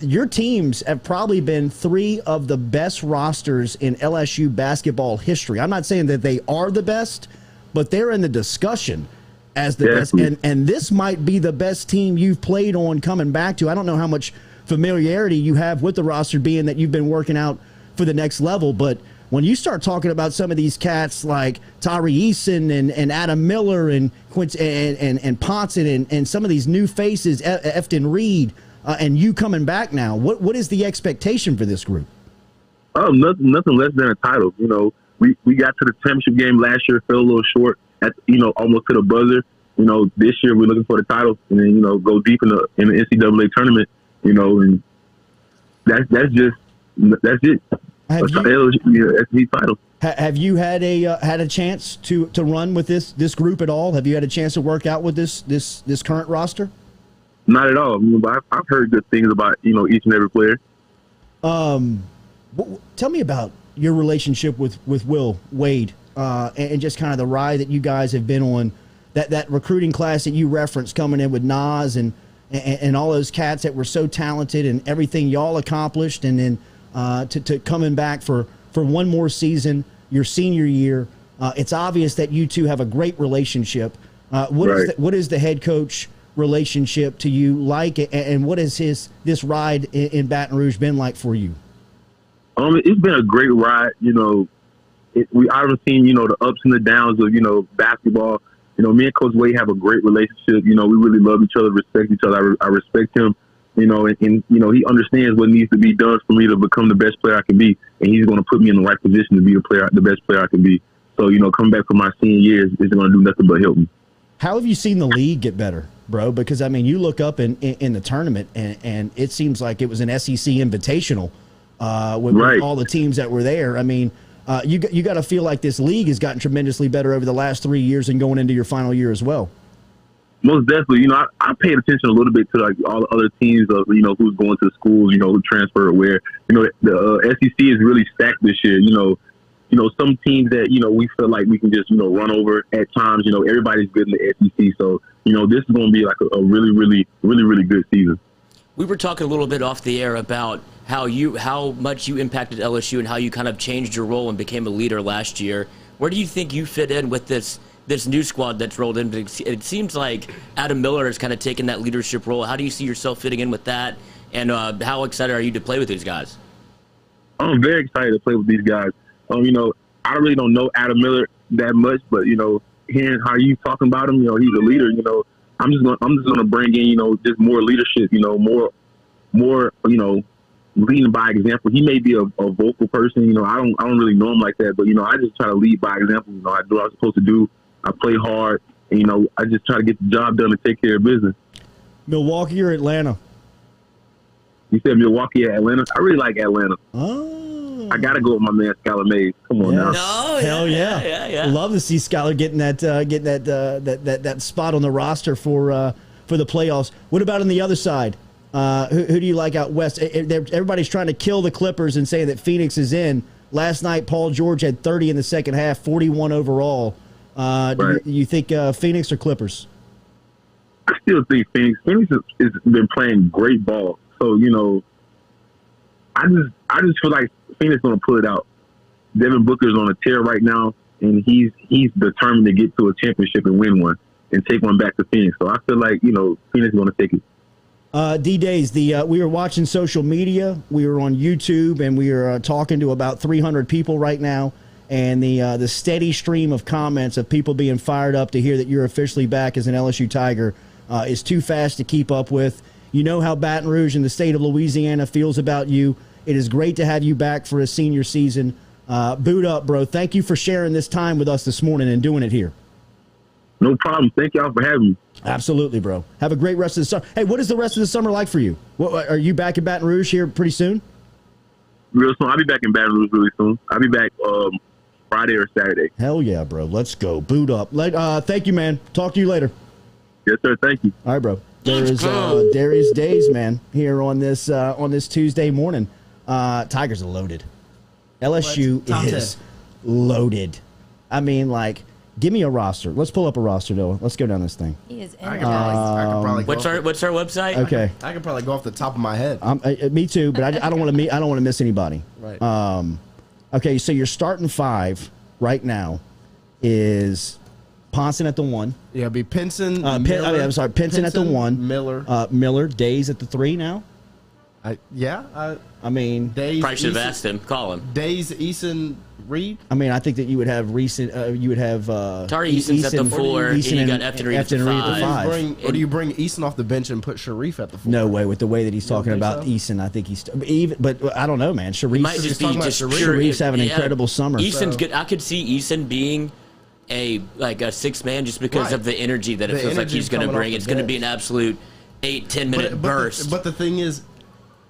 Your teams have probably been three of the best rosters in LSU basketball history. I'm not saying that they are the best, but they're in the discussion as the best. And this might be the best team you've played on coming back to. I don't know how much familiarity you have with the roster, being that you've been working out for the next level. But when you start talking about some of these cats like Tyree Eason and Adam Miller and Quincy and Ponson and some of these new faces, Efton Reed, and you coming back now, what is the expectation for this group? Oh, nothing less than a title. You know, we got to the championship game last year, fell a little short at almost to the buzzer. You know, this year we're looking for the title, and then go deep in the NCAA tournament. You know, and that's it. Have LSU title. Have you had a chance to run with this group at all? Have you had a chance to work out with this current roster? Not at all. I mean, but I've heard good things about each and every player. Tell me about your relationship with Will Wade and just kind of the ride that you guys have been on. That recruiting class that you referenced, coming in with Nas and all those cats that were so talented and everything y'all accomplished, and then to coming back for one more season, your senior year. It's obvious that you two have a great relationship. What is the head coach relationship to you like, and what has this ride in Baton Rouge been like for you? It's been a great ride. I've seen the ups and the downs of basketball. Me and Coach Wade have a great relationship. We really love each other, respect each other. I respect him. And he understands what needs to be done for me to become the best player I can be, and he's going to put me in the right position to be the best player I can be. So coming back from my senior year is going to do nothing but help me. How have you seen the league get better, bro? Because, I mean, you look up in the tournament, and it seems like it was an SEC invitational with all the teams that were there. I mean, you got to feel like this league has gotten tremendously better over the last 3 years and going into your final year as well. Most definitely. I paid attention a little bit to all the other teams of who's going to schools, who transfer where. The SEC is really stacked this year. Some teams that we feel like we can just run over at times. Everybody's good in the SEC, so this is going to be like a really, really, really, really good season. We were talking a little bit off the air about how much you impacted LSU and how you kind of changed your role and became a leader last year. Where do you think you fit in with this new squad that's rolled in? It seems like Adam Miller has kind of taken that leadership role. How do you see yourself fitting in with that? And how excited are you to play with these guys? I'm very excited to play with these guys. I really don't know Adam Miller that much, but hearing how you talking about him, he's a leader. I'm just gonna bring in just more leadership. More leading by example. He may be a vocal person. I don't really know him like that, but I just try to lead by example. I do what I'm supposed to do. I play hard, and I just try to get the job done and take care of business. Milwaukee or Atlanta? You said Milwaukee or Atlanta? I really like Atlanta. Oh. I gotta go with my man Skylar Mays. Come on now. No, hell yeah. Love to see Skylar getting that spot on the roster for the playoffs. What about on the other side? Who do you like out west? Everybody's trying to kill the Clippers and saying that Phoenix is in. Last night, Paul George had 30 in the second half, 41 overall. Do you think Phoenix or Clippers? I still think Phoenix. Phoenix has been playing great ball. So I just feel like Phoenix going to pull it out. Devin Booker's on a tear right now, and he's determined to get to a championship and win one and take one back to Phoenix. So I feel like Phoenix is going to take it. D-Days, we were watching social media. We were on YouTube, and we were talking to about 300 people right now. And the steady stream of comments of people being fired up to hear that you're officially back as an LSU Tiger is too fast to keep up with. You know how Baton Rouge and the state of Louisiana feels about you. It is great to have you back for a senior season. Boot up, bro. Thank you for sharing this time with us this morning and doing it here. No problem. Thank y'all for having me. Absolutely, bro. Have a great rest of the summer. Hey, what is the rest of the summer like for you? What, are you back in Baton Rouge here pretty soon? Real soon. I'll be back in Baton Rouge really soon. I'll be back Friday or Saturday. Hell yeah, bro. Let's go. Boot up. Thank you, man. Talk to you later. Yes, sir. Thank you. All right, bro. There's Darius Days, man, here on this Tuesday morning. Tigers are loaded. LSU is loaded. I mean, like, give me a roster. Let's pull up a roster, though. Let's go down this thing. He is I could probably What's our website? Okay. I could probably go off the top of my head. Me too, but I don't want to miss anybody. Right. Okay, so your starting five right now is Ponson at the 1. Yeah, it'd be Pinson. Pinson at the 1. Miller. Days at the 3 now. I mean, Days. Probably should have asked him. Call him. Days, Eason, Reed. I mean, I think that you would have recent. You would have Tari Eason's at the 4, and you got Efton Reed at the 5. Or do you bring Eason off the bench and put Sharif at the 4? No way. With the way that he's talking about Eason, I think he's even. But I don't know, man. Sharif might just be just Sharif's having an incredible summer. Eason's good. I could see Eason being a 6-man just because of the energy that it feels like he's going to bring. It's going to be an absolute 8-10 minute burst. But the thing is,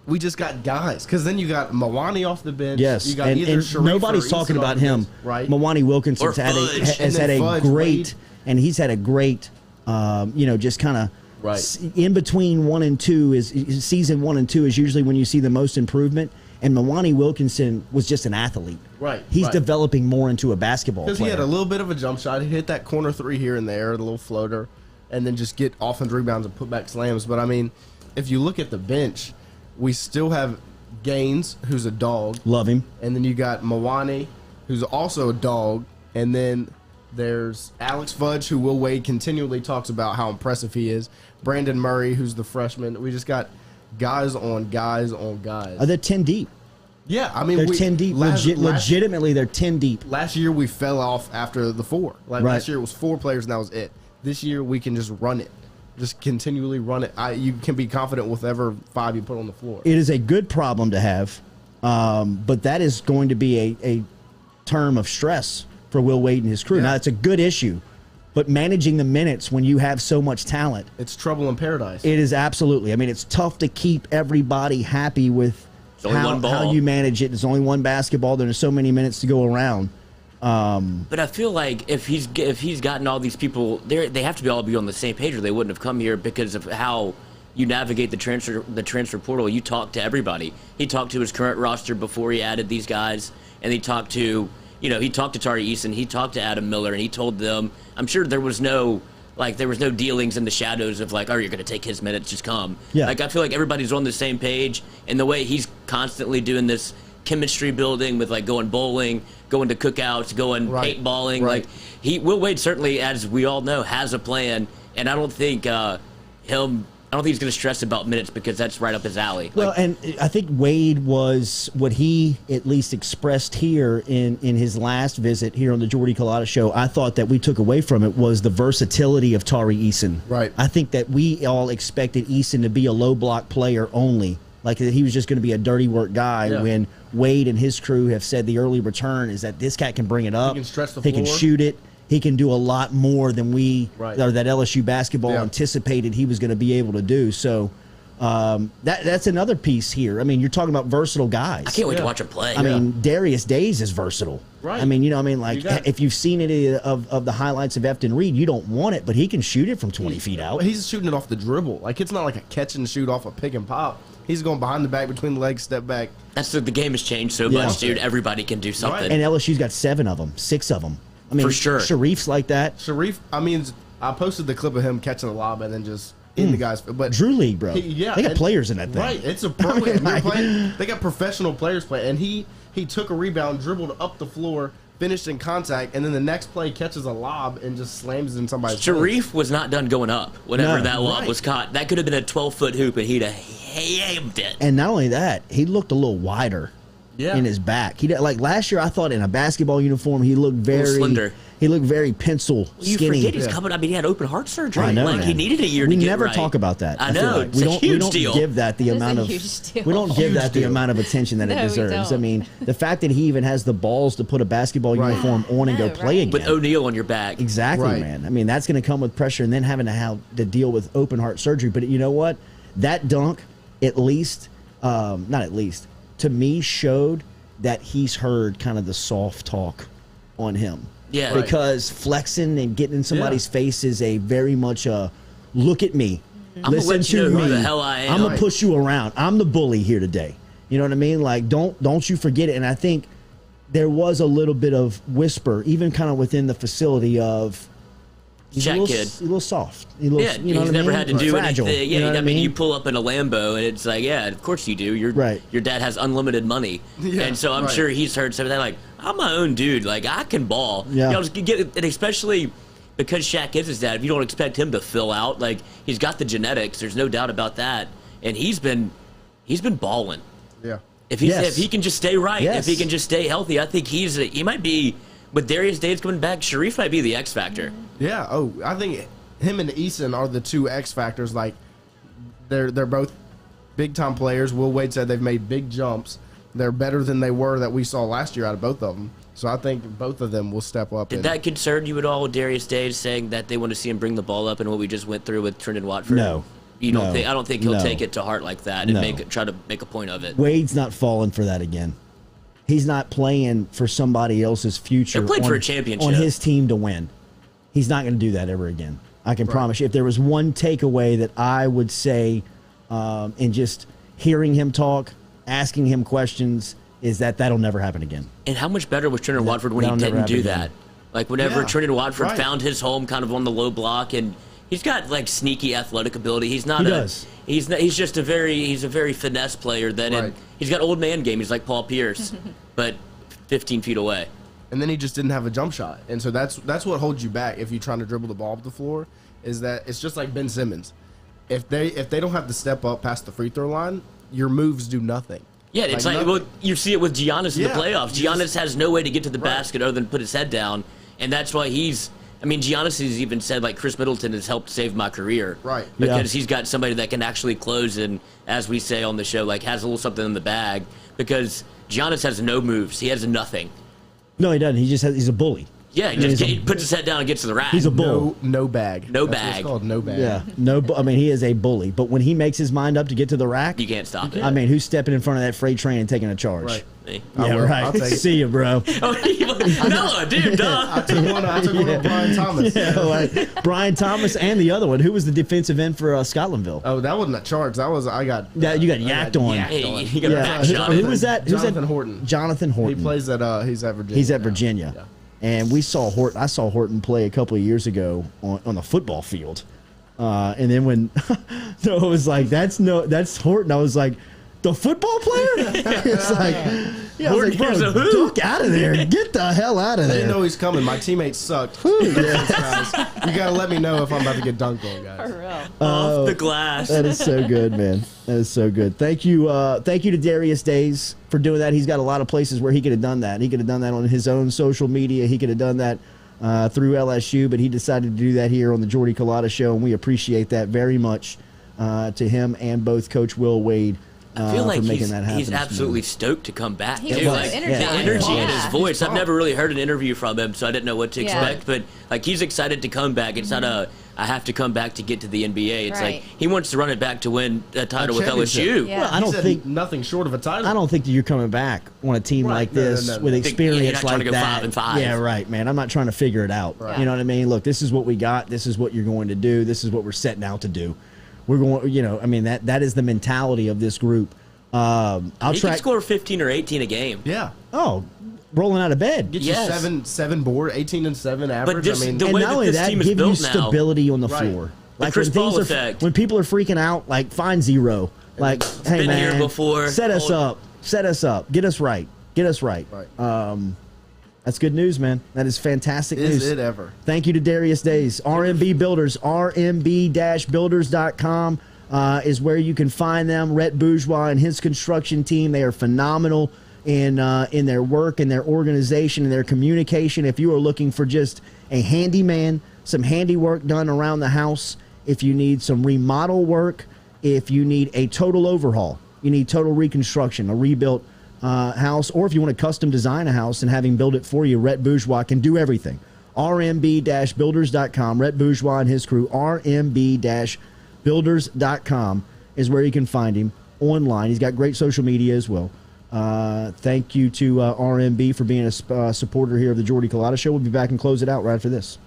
we just got guys, because then you got Mawani off the bench. Yes, you got and nobody's talking about him. Right, Mawani Wilkinson's has had a great, and he's had a great, just kind of in between 1 and 2 is season 1 and 2 is usually when you see the most improvement. And Mawani Wilkinson was just an athlete. Right, he's developing more into a basketball player. Because he had a little bit of a jump shot. He hit that corner 3 here and there, the little floater, and then just get offensive rebounds and put back slams. But I mean, if you look at the bench, we still have Gaines, who's a dog. Love him. And then you got Mawani, who's also a dog. And then there's Alex Fudge, who Will Wade continually talks about how impressive he is. Brandon Murray, who's the freshman. We just got guys on guys on guys. They're 10 deep. Yeah, I mean, they're 10 deep. Legitimately, they're 10 deep. Last year, we fell off after the 4. Last year, it was 4 players, and that was it. This year, we can just run it. Just continually run it. You can be confident with whatever 5 you put on the floor. It is a good problem to have, but that is going to be a term of stress for Will Wade and his crew. Yeah. Now, it's a good issue, but managing the minutes when you have so much talent. It's trouble in paradise. It is absolutely. I mean, it's tough to keep everybody happy with how you manage it. There's only one basketball. There's so many minutes to go around. But I feel like if he's gotten all these people, they have to all be on the same page, or they wouldn't have come here because of how you navigate the transfer portal. You talk to everybody. He talked to his current roster before he added these guys, and he talked to Tari Eason, he talked to Adam Miller, and he told them. I'm sure there was no dealings in the shadows of like, oh, you're going to take his minutes, just come. Yeah. Like I feel like everybody's on the same page, and the way he's constantly doing this chemistry building with like going bowling, going to cookouts, going paintballing. Right. Like Will Wade certainly, as we all know, has a plan, and I don't think he's going to stress about minutes because that's right up his alley. Well, and I think Wade was what he at least expressed here in his last visit here on the Jordy Culotta show. I thought that we took away from it was the versatility of Tari Eason. Right. I think that we all expected Eason to be a low block player only. Like he was just going to be a dirty work guy when Wade and his crew have said the early return is that this cat can bring it up. He can stretch the floor. He can shoot it. He can do a lot more than or that LSU basketball anticipated he was going to be able to do. So that's another piece here. I mean, you're talking about versatile guys. I can't wait to watch him play. I mean, Darius Days is versatile. Right. I mean, if you've seen any of the highlights of Efton Reed, you don't want it, but he can shoot it from 20 feet out. He's shooting it off the dribble. Like, it's not like a catch and shoot off a pick and pop. He's going behind the back, between the legs, step back. The game has changed so much, dude. Everybody can do something. Right. And LSU's got 7 of them, 6 of them. I mean, for sure. Sharif's like that. Sharif, I mean, I posted the clip of him catching the lob and then just in the guy's. But Drew League, bro. They got players in that thing. Right, it's a pro. They got professional players playing, and he took a rebound, dribbled up the floor, finished in contact, and then the next play catches a lob and just slams it in somebody's Sharif was not done going up whenever that lob was caught. That could have been a 12-foot hoop, and he'd have hammed it. And not only that, he looked a little wider in his back. He like last year. I thought in a basketball uniform he looked very slender. He looked very pencil You skinny. forget he's coming. I mean, he had open heart surgery. I know, like man. he needed a year we to get never right. talk about that. I feel know. like. It's a huge deal. Give that the It is amount a of huge deal. we don't give that the deal. amount of attention that No, it we deserves. I don't. mean, the fact that he even has the balls to put a basketball uniform on and go No, play right. again. With O'Neal on your back. Exactly, Right. man. I mean, that's going to come with pressure, and then having to have to deal with open heart surgery. But you know what? That dunk, at least, not at least, to me, showed that he's heard kind of the soft talk on him. Yeah. Right. Because flexing and getting in somebody's face is a very much a look at me. I'm gonna Listen let you to know who me. the hell I am. I'm gonna push you around. I'm the bully here today. You know what I mean? Like, don't you forget it. And I think there was a little bit of whisper, even kind of within the facility of he's Jack a little, kid. He's a little soft. He's a little, Yeah, you know he's what I never mean? had to do Fragile, anything. you Yeah, know what I mean, you pull up in a Lambo, and it's like, yeah, of course you do. Right. Your dad has unlimited money, Yeah, and so I'm right. sure he's heard some of that. Like, I'm my own dude. Like, I can ball. Yeah. You know, just get, and especially because Shaq is his dad. If you don't expect him to fill out, like he's got the genetics. There's no doubt about that, and he's been balling. Yeah. If he's Yes. if he can just stay right, Yes. if he can just stay healthy, I think he might be. With Darius Days coming back, Sharif might be the X factor. Yeah. Oh, I think him and Eason are the two X factors. Like, they're both big time players. Will Wade said they've made big jumps. They're better than they were that we saw last year out of both of them. So I think both of them will step up. Did that concern you at all with Darius Days saying that they want to see him bring the ball up and what we just went through with Trendon Watford? No. You don't No. think? I don't think he'll No. take it to heart like that and No. try to make a point of it. Wade's not falling for that again. He's not playing for somebody else's future. They played on, for a championship. on his team to win. He's not going to do that ever again. I can promise you. If there was one takeaway that I would say, in just hearing him talk, asking him questions, is that that'll never happen again. And how much better was Trendon Watford when he that'll never didn't do happen that? again. Like whenever Yeah, Trendon Watford right. found his home kind of on the low block, and he's got like sneaky athletic ability. He's not He a does. he's not, he's just a very finesse player that Right. he's got old man game. He's like Paul Pierce, but 15 feet away. And then he just didn't have a jump shot. And so that's what holds you back if you're trying to dribble the ball up the floor, is that it's just like Ben Simmons. If they don't have to step up past the free throw line, your moves do nothing. Yeah, it's like nothing. well, you see it with Giannis in the Yeah, playoffs. you Giannis just- has no way to get to the Right. basket other than put his head down, and that's why he's. I mean, Giannis has even said like Chris Middleton has helped save my career, Right. Because he's got somebody that can actually close and, as we say on the show, like has a little something in the bag. Because Giannis has no moves, he has nothing. No, he doesn't. He's a bully. Yeah, he puts his head down and gets to the rack. He's a bull. No bag. No That's what bag. it's called, no bag. Yeah. No, I mean, he is a bully. But when he makes his mind up to get to the rack, You can't stop it. I mean, who's stepping in front of that freight train and taking a charge? Right. Me. I Yeah, will. right. I'll take it. See you, bro. No, dude, duh. I took one of Brian Thomas. Yeah, like Brian Thomas and the other one. Who was the defensive end for Scotlandville? Oh, that wasn't a charge. That was I got. Yeah, you got yacked on. Hey, you got a Yeah. back shot. Who was that? Who's Jonathan that? Horton. Jonathan He Horton. plays at he's at Virginia. He's at now. Virginia. Yeah. And we saw Horton. I saw Horton play a couple of years ago on the football field. And then when so it was like that's Horton. I was like, the football player? It's like, yeah, I was like, Horton, bro, here's a who? duck out of there. Get the hell out of I didn't there. know he's coming. My teammates sucked. Guys, you gotta let me know if I'm about to get dunked on, guys. For real. Off the glass. That is so good, man. That is so good. Thank you to Darius Days for doing that. He's got a lot of places where he could have done that. He could have done that on his own social media. He could have done that through LSU, but he decided to do that here on the Jordy Culotta Show, and we appreciate that very much to him and both Coach Will Wade. I feel like for making that happen he's this absolutely morning. stoted to come back. He's too. so Like, energized. the energy in Yeah. his voice. I've pumped. never really heard an interview from him, so I didn't know what to Yeah. expect. But like he's excited to come back. It's not a I have to come back to get to the NBA. It's Right. like he wants to run it back to win a title with championship. LSU. Yeah. Well, I He don't said think nothing short of a title. I don't think that you're coming back on a team Right. like No, no, this no, no. with I think- experience yeah, you're not trying like to go that. 5-5. Yeah, right, man. I'm not trying to figure it out. Right. You know what I mean? Look, this is what we got. This is what you're going to do. This is what we're setting out to do. We're going. You know, I mean that is the mentality of this group. I'll He try. can score 15 or 18 a game. Yeah. Oh, rolling out of bed. Get Yes. you seven board, 18 and 7 average. this- I mean, the And way not that only this that, team is give you built now. stability on the Right. floor. The Chris when Paul things are, effect. when people are freaking out, like find zero. Like, hey been man, here before. set us up, set us up, get us right, get us right. Right. That's good news, man. That is fantastic is news. it ever? Thank you to Darius Days. RMB Builders, rmb-builders.com is where you can find them. Rhett Bourgeois and his construction team, they are phenomenal. in their work and their organization and their communication. If you are looking for just a handyman, some handiwork done around the house, if you need some remodel work, if you need a total overhaul, you need total reconstruction, a rebuilt house, or if you want to custom design a house and having build it for you, Rhett Bourgeois can do everything. rmb-builders.com. Rhett Bourgeois and his crew, rmb-builders.com is where you can find him online. He's got great social media as well. Thank you to RMB for being a supporter here of the Jordy Culotta Show. We'll be back and close it out right after this.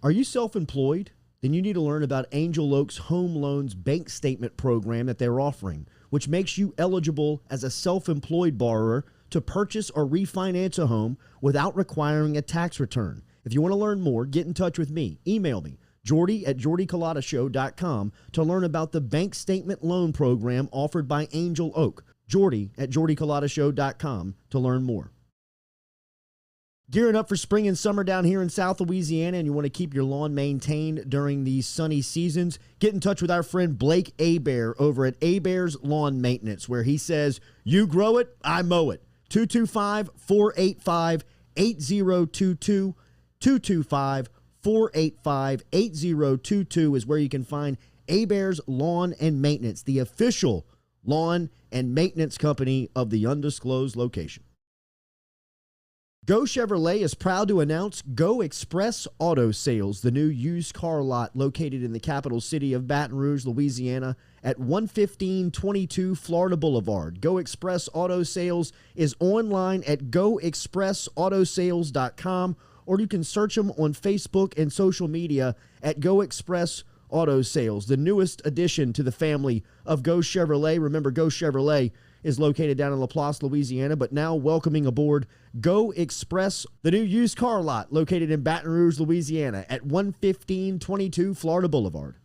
Are you self-employed? Then you need to learn about Angel Oak's Home Loans Bank Statement program that they're offering, which makes you eligible as a self-employed borrower to purchase or refinance a home without requiring a tax return. If you want to learn more, get in touch with me. Email me, jordy@jordyculotta.show.com, to learn about the bank statement loan program offered by Angel Oak. jordy@jordyculotta.show.com to learn more. Gearing up for spring and summer down here in South Louisiana, and you want to keep your lawn maintained during these sunny seasons, get in touch with our friend Blake Abear over at Abear's Lawn Maintenance, where he says, you grow it, I mow it. 225-485-8022. 225-485-8022 is where you can find Abear's Lawn and Maintenance, the official lawn and maintenance company of the undisclosed location. Go Chevrolet is proud to announce Go Express Auto Sales, the new used car lot located in the capital city of Baton Rouge, Louisiana, at 11522 Florida Boulevard. Go Express Auto Sales is online at goexpressautosales.com, or you can search them on Facebook and social media at Go Express Auto Sales, the newest addition to the family of Go Chevrolet. Remember, Go Chevrolet is located down in LaPlace, Louisiana, but now welcoming aboard Go Express, the new used car lot located in Baton Rouge, Louisiana at 11522 Florida Boulevard.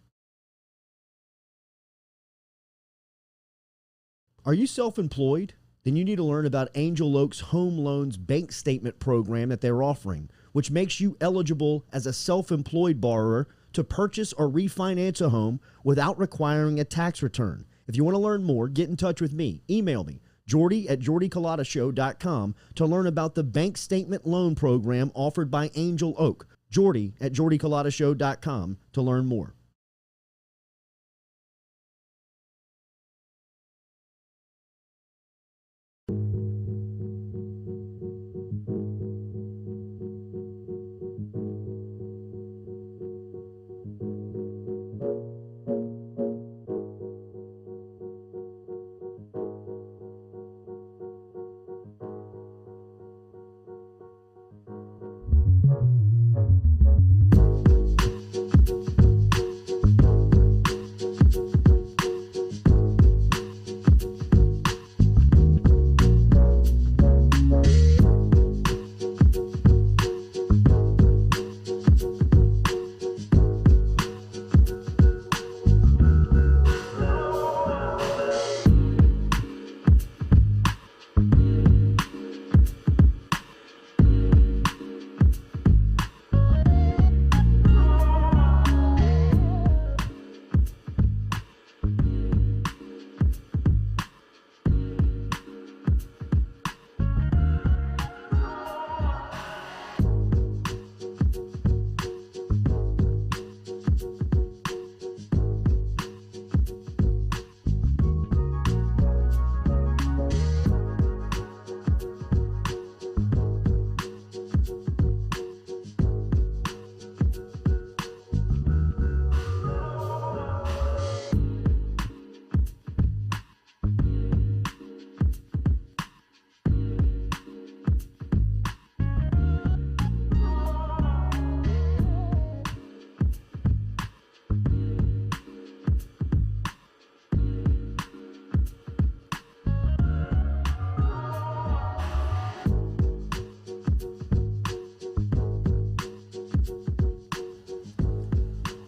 Are you self-employed? Then you need to learn about Angel Oak's Home Loans Bank Statement program that they're offering, which makes you eligible as a self-employed borrower to purchase or refinance a home without requiring a tax return. If you want to learn more, get in touch with me. Email me, jordy@jordyculotta.show.com, to learn about the bank statement loan program offered by Angel Oak. jordy@jordyculotta.show.com to learn more.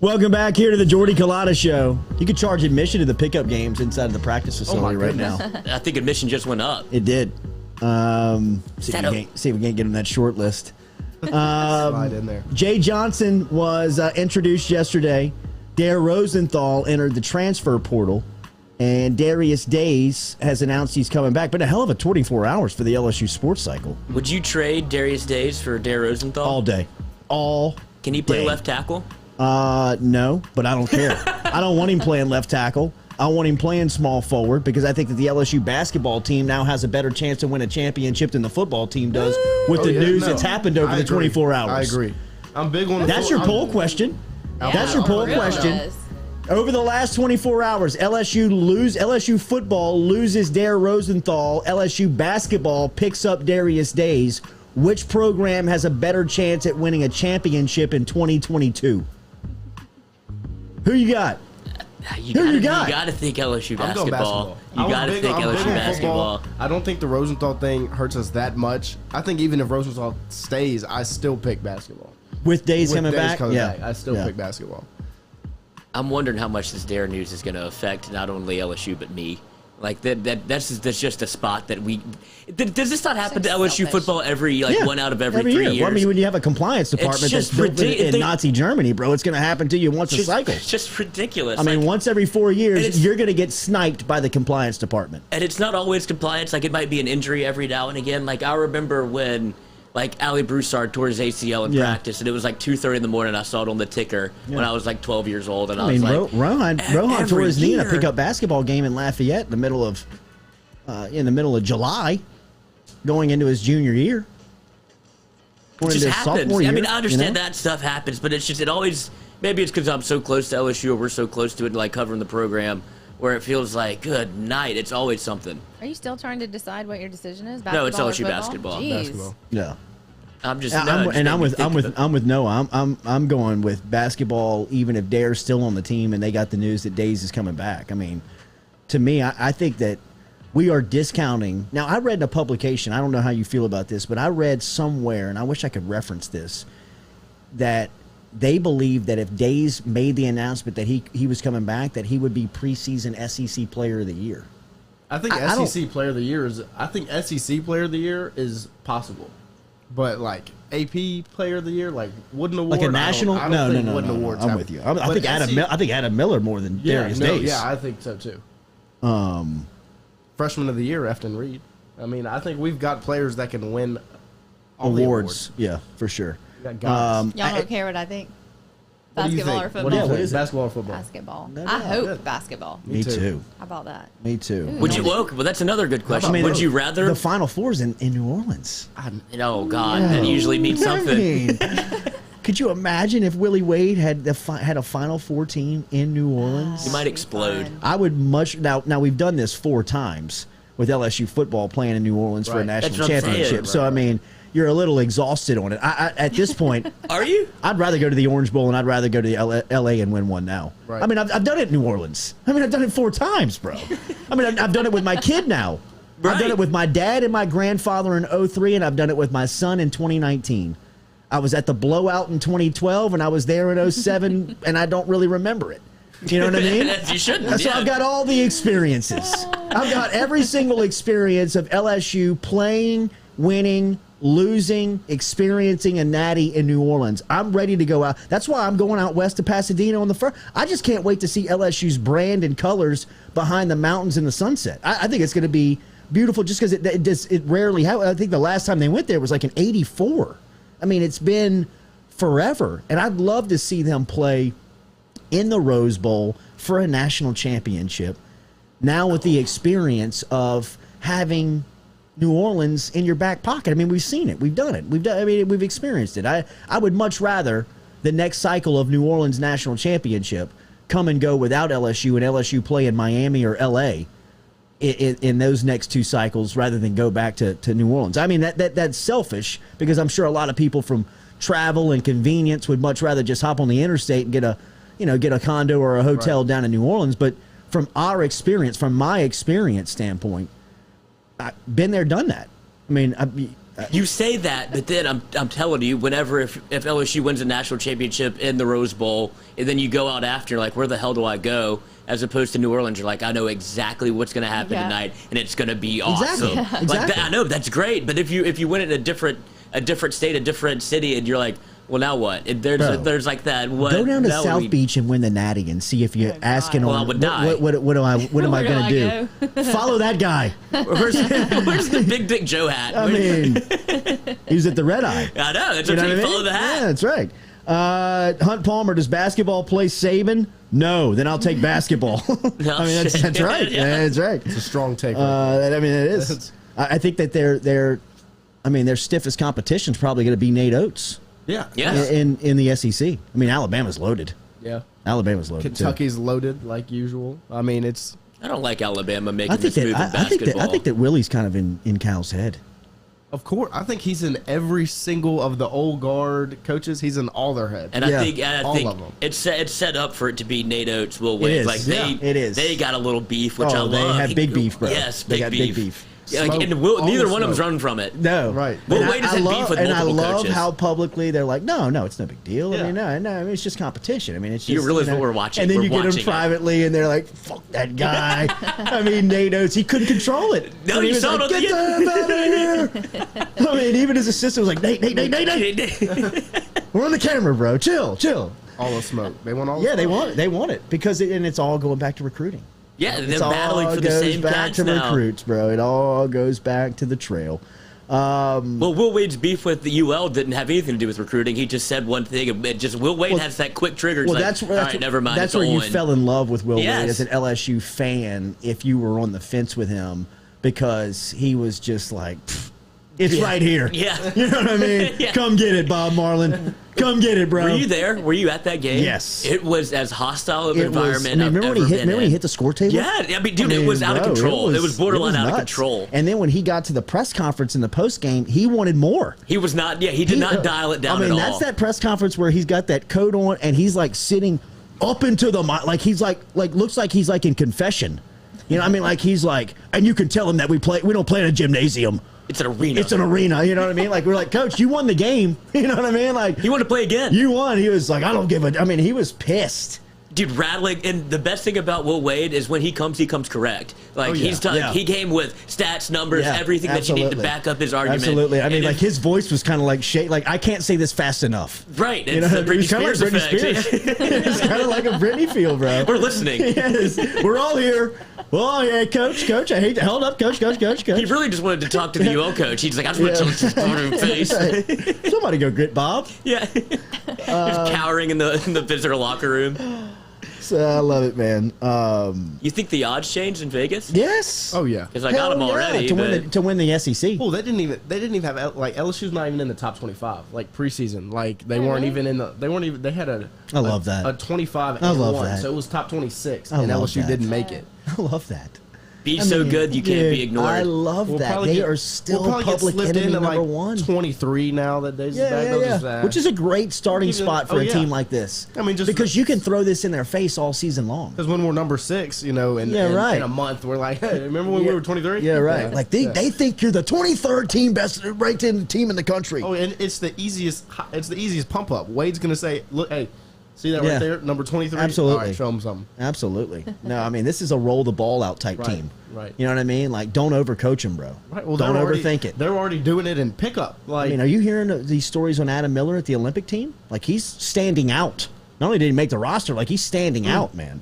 Welcome back here to the Jordy Culotta Show. You can charge admission to the pickup games inside of the practice facility right now. I think admission just went up. It did. See if we can't get on that short list. Slide in there. Jay Johnson was introduced yesterday. Dare Rosenthal entered the transfer portal. And Darius Days has announced he's coming back. But a hell of a 24 hours for the LSU sports cycle. Would you trade Darius Days for Dare Rosenthal? All day. All Can he play day. left tackle? No, but I don't care. I don't want him playing left tackle. I want him playing small forward because I think that the LSU basketball team now has a better chance to win a championship than the football team does with the news that's happened over I the agree. 24 hours. I agree. I'm big on That's your poll question. That's your poll question. Over the last 24 hours, LSU football loses Dare Rosenthal. LSU basketball picks up Darius Days. Which program has a better chance at winning a championship in 2022? Who you got? You got to think LSU I'm going basketball. basketball. You got to think I'm big LSU on basketball. football. I don't think the Rosenthal thing hurts us that much. I think even if Rosenthal stays, I still pick basketball. With Days With coming Days back? coming Yeah. back, I still pick basketball. I'm wondering how much this Dare news is going to affect not only LSU but me. Like that's just a spot that we. Does this not happen to LSU football every one out of every 3 year? years? Well, I mean, when you have a compliance department that's built in Nazi Germany, bro, it's going to happen to you once a cycle. It's just ridiculous. I mean, once every 4 years, it's- you're going to get sniped by the compliance department. And it's not always compliance. Like, it might be an injury every now and again. Like, I remember when, like, Ali Broussard tore his ACL in practice, and it was like 2:30 in the morning. I saw it on the ticker when I was like 12 years old, and I was like, Rohan tore his knee in a year. pickup basketball game in Lafayette in the middle of July, going into his junior year. It just happens. Year, I mean, I understand that stuff happens, but it's just, it always, maybe it's because I'm so close to LSU or we're so close to it, like covering the program, where it feels like, good night, it's always something. Are you still trying to decide what your decision is? No, it's Basketball or LSU football? basketball. Jeez. Basketball. Yeah. I'm just, I'm with Noah. I'm going with basketball, even if Dare's still on the team and they got the news that Days is coming back. I mean, to me, I think that we are discounting. Now, I read in a publication, I don't know how you feel about this, but I read somewhere, and I wish I could reference this, that they believe that if Days made the announcement that he was coming back, that he would be preseason SEC Player of the Year. I think I don't- SEC Player of the Year is. I think SEC Player of the Year is possible, but like AP Player of the Year, like Wooden Award, Like a national? I don't think No. Wooden Awards I'm have- with you. I but think I think Adam Miller more than Darius Days. Yeah, I think so too. Freshman of the Year, Efton Reed. I mean, I think we've got players that can win all the awards. Yeah, for sure. We got guys. Y'all don't care what I think? What do you Basketball think? or football? What do you Yeah, think? what is it? Basketball or football? Basketball. No, I hope good. basketball. Me too. How about that? Me too. Would you, well, that's another good question. I mean, Would you rather? the Final Four's in New Orleans? Oh, God, that usually means something. I mean, could you imagine if Willie Wade had had a Final Four team in New Orleans? You might explode. I would much now we've done this 4 times with LSU football playing in New Orleans for a Right. national That's what I'm saying. championship. So I mean, you're a little exhausted on it. I at this point, Are you? I'd rather go to the Orange Bowl and I'd rather go to the LA and win one now. Right. I mean, I've done it in New Orleans. I mean, I've done it 4 times, bro. I mean, I've done it with my kid now. I've done Right. it with my dad and my grandfather in 2003, and I've done it with my son in 2019. I was at the blowout in 2012, and I was there in 2007, and I don't really remember it. You know what I mean? You shouldn't. So Yeah. I've got all the experiences. I've got every single experience of LSU playing, winning, losing, experiencing a natty in New Orleans. I'm ready to go out. That's why I'm going out west to Pasadena on the first. I just can't wait to see LSU's brand and colors behind the mountains in the sunset. I think it's going to be beautiful just because it rarely happens. I think the last time they went there was like in '84. I mean, it's been forever. And I'd love to see them play in the Rose Bowl for a national championship. Now with the experience of having New Orleans in your back pocket. I mean, we've seen it. We've done it. We've experienced it. I would much rather the next cycle of New Orleans national championship come and go without LSU and LSU play in Miami or LA in those next 2 cycles rather than go back to New Orleans. I mean, that's selfish because I'm sure a lot of people from travel and convenience would much rather just hop on the interstate and get a condo or a hotel down in New Orleans. But from our experience, from my experience standpoint, I've been there, done that. I mean, You say that, but then I'm telling you, whenever if LSU wins a national championship in the Rose Bowl, and then you go out after, you're like, where the hell do I go? As opposed to New Orleans, you're like, I know exactly what's going to happen tonight, and it's going to be awesome. Exactly. Like I know that's great, but if you win it in a a different state, a different city, and you're like, well, now what? There's like that. What? Go down to now South we- Beach and win the Natty and see if you're asking Well, I on would die. what am I Where going do to do? Follow that guy. Where's the Big Dick Joe hat? I mean, he was at the Red Eye. I know. That's You what know you what I follow mean? the hat. Yeah, that's right. Hunt Palmer, does basketball play Saban? No, then I'll take basketball. No, I mean, that's shit. right. Yeah. Yeah, that's right. It's a strong take. I mean, it is. I think that their stiffest competition is probably going to be Nate Oates. Yeah. Yes. In the SEC. I mean, Alabama's loaded. Yeah. Alabama's loaded. Kentucky's loaded like usual. I mean, it's. I don't like Alabama Too. making I think this move in basketball. I think that Willie's kind of in Cal's head. Of course, I think he's in every single of the old guard coaches. He's in all their heads. And Yeah. I All think of them. it's set up for it to be Nate Oates, Will Wade. is. Like Yeah, it is. They got a little beef, which I Oh, love. they have big beef, bro. Yes, They got big beef. Yeah, like, Smoke. and All neither the one of them's smoke. running from it. No, Right. Will And Wade has had beef with and I multiple love coaches. how publicly they're like, no, it's no big deal. I Yeah. mean, no, I mean, it's just competition. I mean, it's just, You realize what we're watching. And then We're you get them watching it. privately, and they're like, fuck that guy. I mean, Nate Oates, he couldn't control it. No, I mean, you he was saw like, it on get the- the hell out of here. I mean, even his assistant was like, Nate. We're on the camera, bro. Chill. All the smoke. They want all. The Yeah, smoke. they want it because and it's all going back to recruiting. Yeah, they're It's battling all for the goes same back cats to now. recruits, bro. It all goes back to the trail. Well, Will Wade's beef with the UL didn't have anything to do with recruiting. He just said one thing. And it just Will Wade has that quick trigger. It's Well, like, that's all right, never mind. That's it's where you on. fell in love with Will Yes. Wade as an LSU fan. If you were on the fence with him, because he was just like, "Pfft, it's right here. Yeah. You know what I mean? Yeah. Come get it, Bob Marlin. Come get it, bro. Were you there? Were you at that game? Yes. It was as hostile of an It was, environment I've remember ever when he hit? been Remember when in. he hit the score table? Yeah, I mean, dude, it was out of bro, control. It was borderline out of nuts. control. And then when he got to the press conference in the post game, he wanted more. He was not. Yeah, he did not dial it down I mean, at that's all. that press conference where he's got that coat on and he's like sitting up into the mic, like he's like looks like he's like in confession. You know, I mean, like he's like, and you can tell him that we don't play in a gymnasium. It's an arena. It's an arena. You know what I mean? Like we're like, Coach, you won the game. You know what I mean? Like He wanted to play again. you won. He was like, I don't give a. I mean, he was pissed. Dude, rattling. And the best thing about Will Wade is when he comes correct. Like, yeah. he came with stats, numbers, Yeah, everything that you need to absolutely. back up his argument. Absolutely. I mean, And like his voice was kind of like shake. Like I can't say this fast enough. Right. You It's know, the it was Britney kinda Spears like Britney effect. Spears. It's kind of like a Britney feel, bro. We're listening. Yes, we're all here. Well, yeah, coach. I hate to hold up, coach. He really just wanted to talk to the UL coach. He's like, I just want to tell his face. Somebody go get Bob. Yeah. Just cowering in the visitor locker room. So, I love it, man. You think the odds changed in Vegas? Yes. Oh yeah. Because I got Hell them yeah, already. to win the SEC. Well, they didn't even have like LSU's not even in the top 25 like preseason. Like they weren't even in the. They weren't even. They had a. I love that. A 25. I love 1, that. So it was top 26, I and love LSU that. didn't make it. I love that. Be I so mean, good you can't dude, be ignored. I love We'll that. probably They get- are still we'll probably get public slipped enemy into, number like, one. 23 now that Days is back. They'll just, Which is a great starting Even- spot for oh, a yeah. team like this. I mean, just because you can throw this in their face all season long. because when we're number 6, in right. in a month, we're like, hey, remember when we were 23? Yeah, right. Like they think you're the 23rd team best ranked in team in the country. Oh, and it's the easiest. It's the easiest pump up. Wade's gonna say, look, hey, see that Yeah. right there, number 23. Absolutely. All right, show him something. Absolutely. No, I mean this is a roll the ball out type Right, team. right. You know what I mean? Like don't overcoach him, bro. Right. Well, don't they're already- overthink it. They're already doing it in pickup. Like, I mean, are you hearing these stories on Adam Miller at the Olympic team? Like he's standing out. Not only did he make the roster, like he's standing out, man.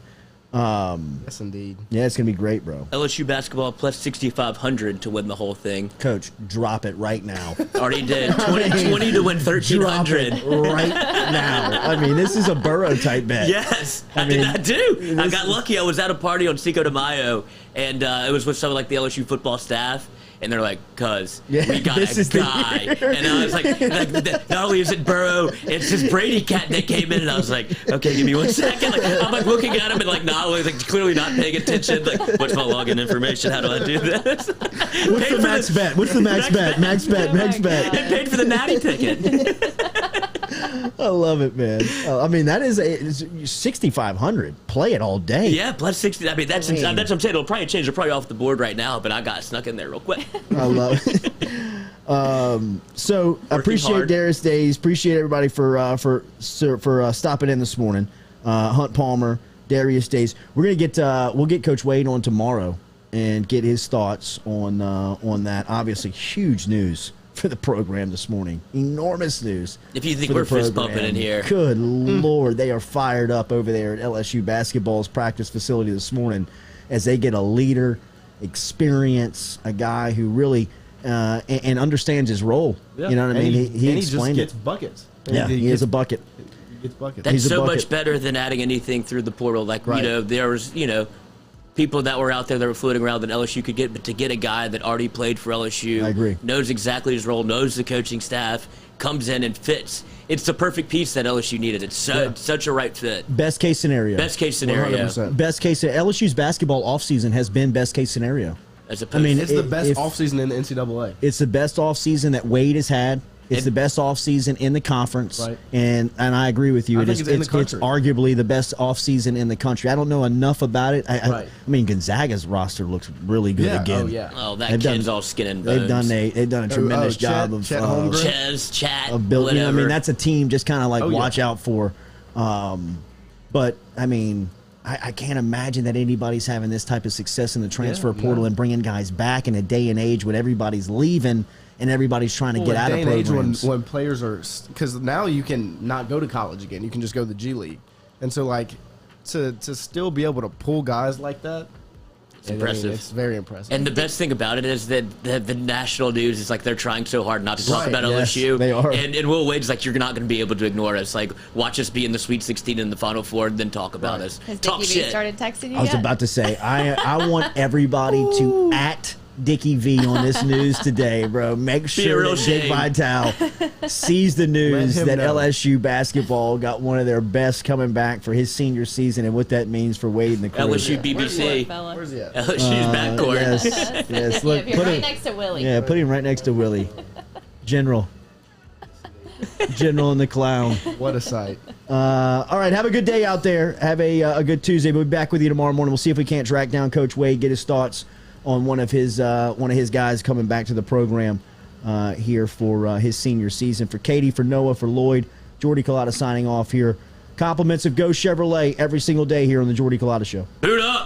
yes, indeed. Yeah, it's gonna be great, bro. LSU basketball plus 6,500 to win the whole thing. Coach, drop it right now. Already did. 20 to win Drop 1,300. it right now. I mean, this is a Burrow type bet. Yes, I mean, do. I got lucky. I was at a party on Cinco de Mayo, and it was with some of like the LSU football staff. And they're like, "Cuz Yeah, we got this a is the guy," year. and I was like, "Not only is it Burrow, it's this Brady cat that came in." And I was like, "Okay, give me 1 second." Like, I'm like looking at him and like not like clearly not paying attention. Like, what's my login information? How do I do this? What's the max bet? What's the max bet? Max bet. Max bet. And paid for the natty ticket. I love it, man. I mean, that is it's 6,500. Play it all day. Yeah, plus 60. I mean, that's what I'm saying. It'll probably change. They're probably off the board right now, but I got snuck in there real quick. I love it. So I appreciate hard. Darius Days. Appreciate everybody for stopping in this morning. Hunt Palmer, Darius Days. We're gonna get we'll get Coach Wade on tomorrow and get his thoughts on that. Obviously, huge news for the program this morning. Enormous news. If you think for the we're fist program. bumping in here. Good Lord, they are fired up over there at LSU Basketball's practice facility this morning as they get a leader, experience, a guy who really and understands his role. Yeah. You know what I mean? He just explained gets it. buckets. Yeah, he is a bucket. He gets buckets. That's He's a so bucket. much better than adding anything through the portal. Like, Right. there was, people that were out there that were floating around that LSU could get, but to get a guy that already played for LSU, I agree. knows exactly his role, knows the coaching staff, comes in and fits. It's the perfect piece that LSU needed. It's such a right fit. Best case scenario. Best case scenario. 100%. Best case. LSU's basketball offseason has been best case scenario. As opposed, mean, It's the best if- offseason in the NCAA. It's the best offseason that Wade has had. It's the best offseason in the conference. Right. And I agree with you. I It think is, it's in the it's country. arguably the best offseason in the country. I don't know enough about it. Right. I mean, Gonzaga's roster looks really good again. Oh, yeah. oh, that They've kid's done- all skin and bones. They've done a tremendous job of Chet Holmgren. Ches, chat, of building. whatever. I mean, that's a team just kind of like Oh, yeah. watch out for. But I mean, I can't imagine that anybody's having this type of success in the transfer portal and bringing guys back in a day and age when everybody's leaving and everybody's trying to get out of day and age programs. when players are, because now you can not go to college again. You can just go to the G League, and so like to still be able to pull guys like that, it's impressive. it's very impressive. And the best thing about it is that the national news is like they're trying so hard not to talk Right, about yes, LSU. they are. And Will Wade's like, you're not going to be able to ignore us. Like, watch us be in the Sweet 16 and the Final Four, and then talk about us. Has Talk Dickie V shit. started texting you I was yet? about to say, I want everybody to at Dickie V on this news today, bro. Make a sure real that Dick shame. Vitale sees the news him that know. LSU basketball got one of their best coming back for his senior season and what that means for Wade and the crew. LSU Poor BBC. fella. Where's he at? LSU's backcourt. Yes, yes. Look, You're put right him, next to Willie. yeah, put him right next to Willie, General and the Clown. What a sight! All right, have a good day out there. Have a good Tuesday. We'll be back with you tomorrow morning. We'll see if we can't track down Coach Wade, get his thoughts on one of his guys coming back to the program here for his senior season. For Katie, for Noah, for Lloyd, Jordy Culotta signing off here. Compliments of Go Chevrolet every single day here on the Jordy Culotta Show. Boot up.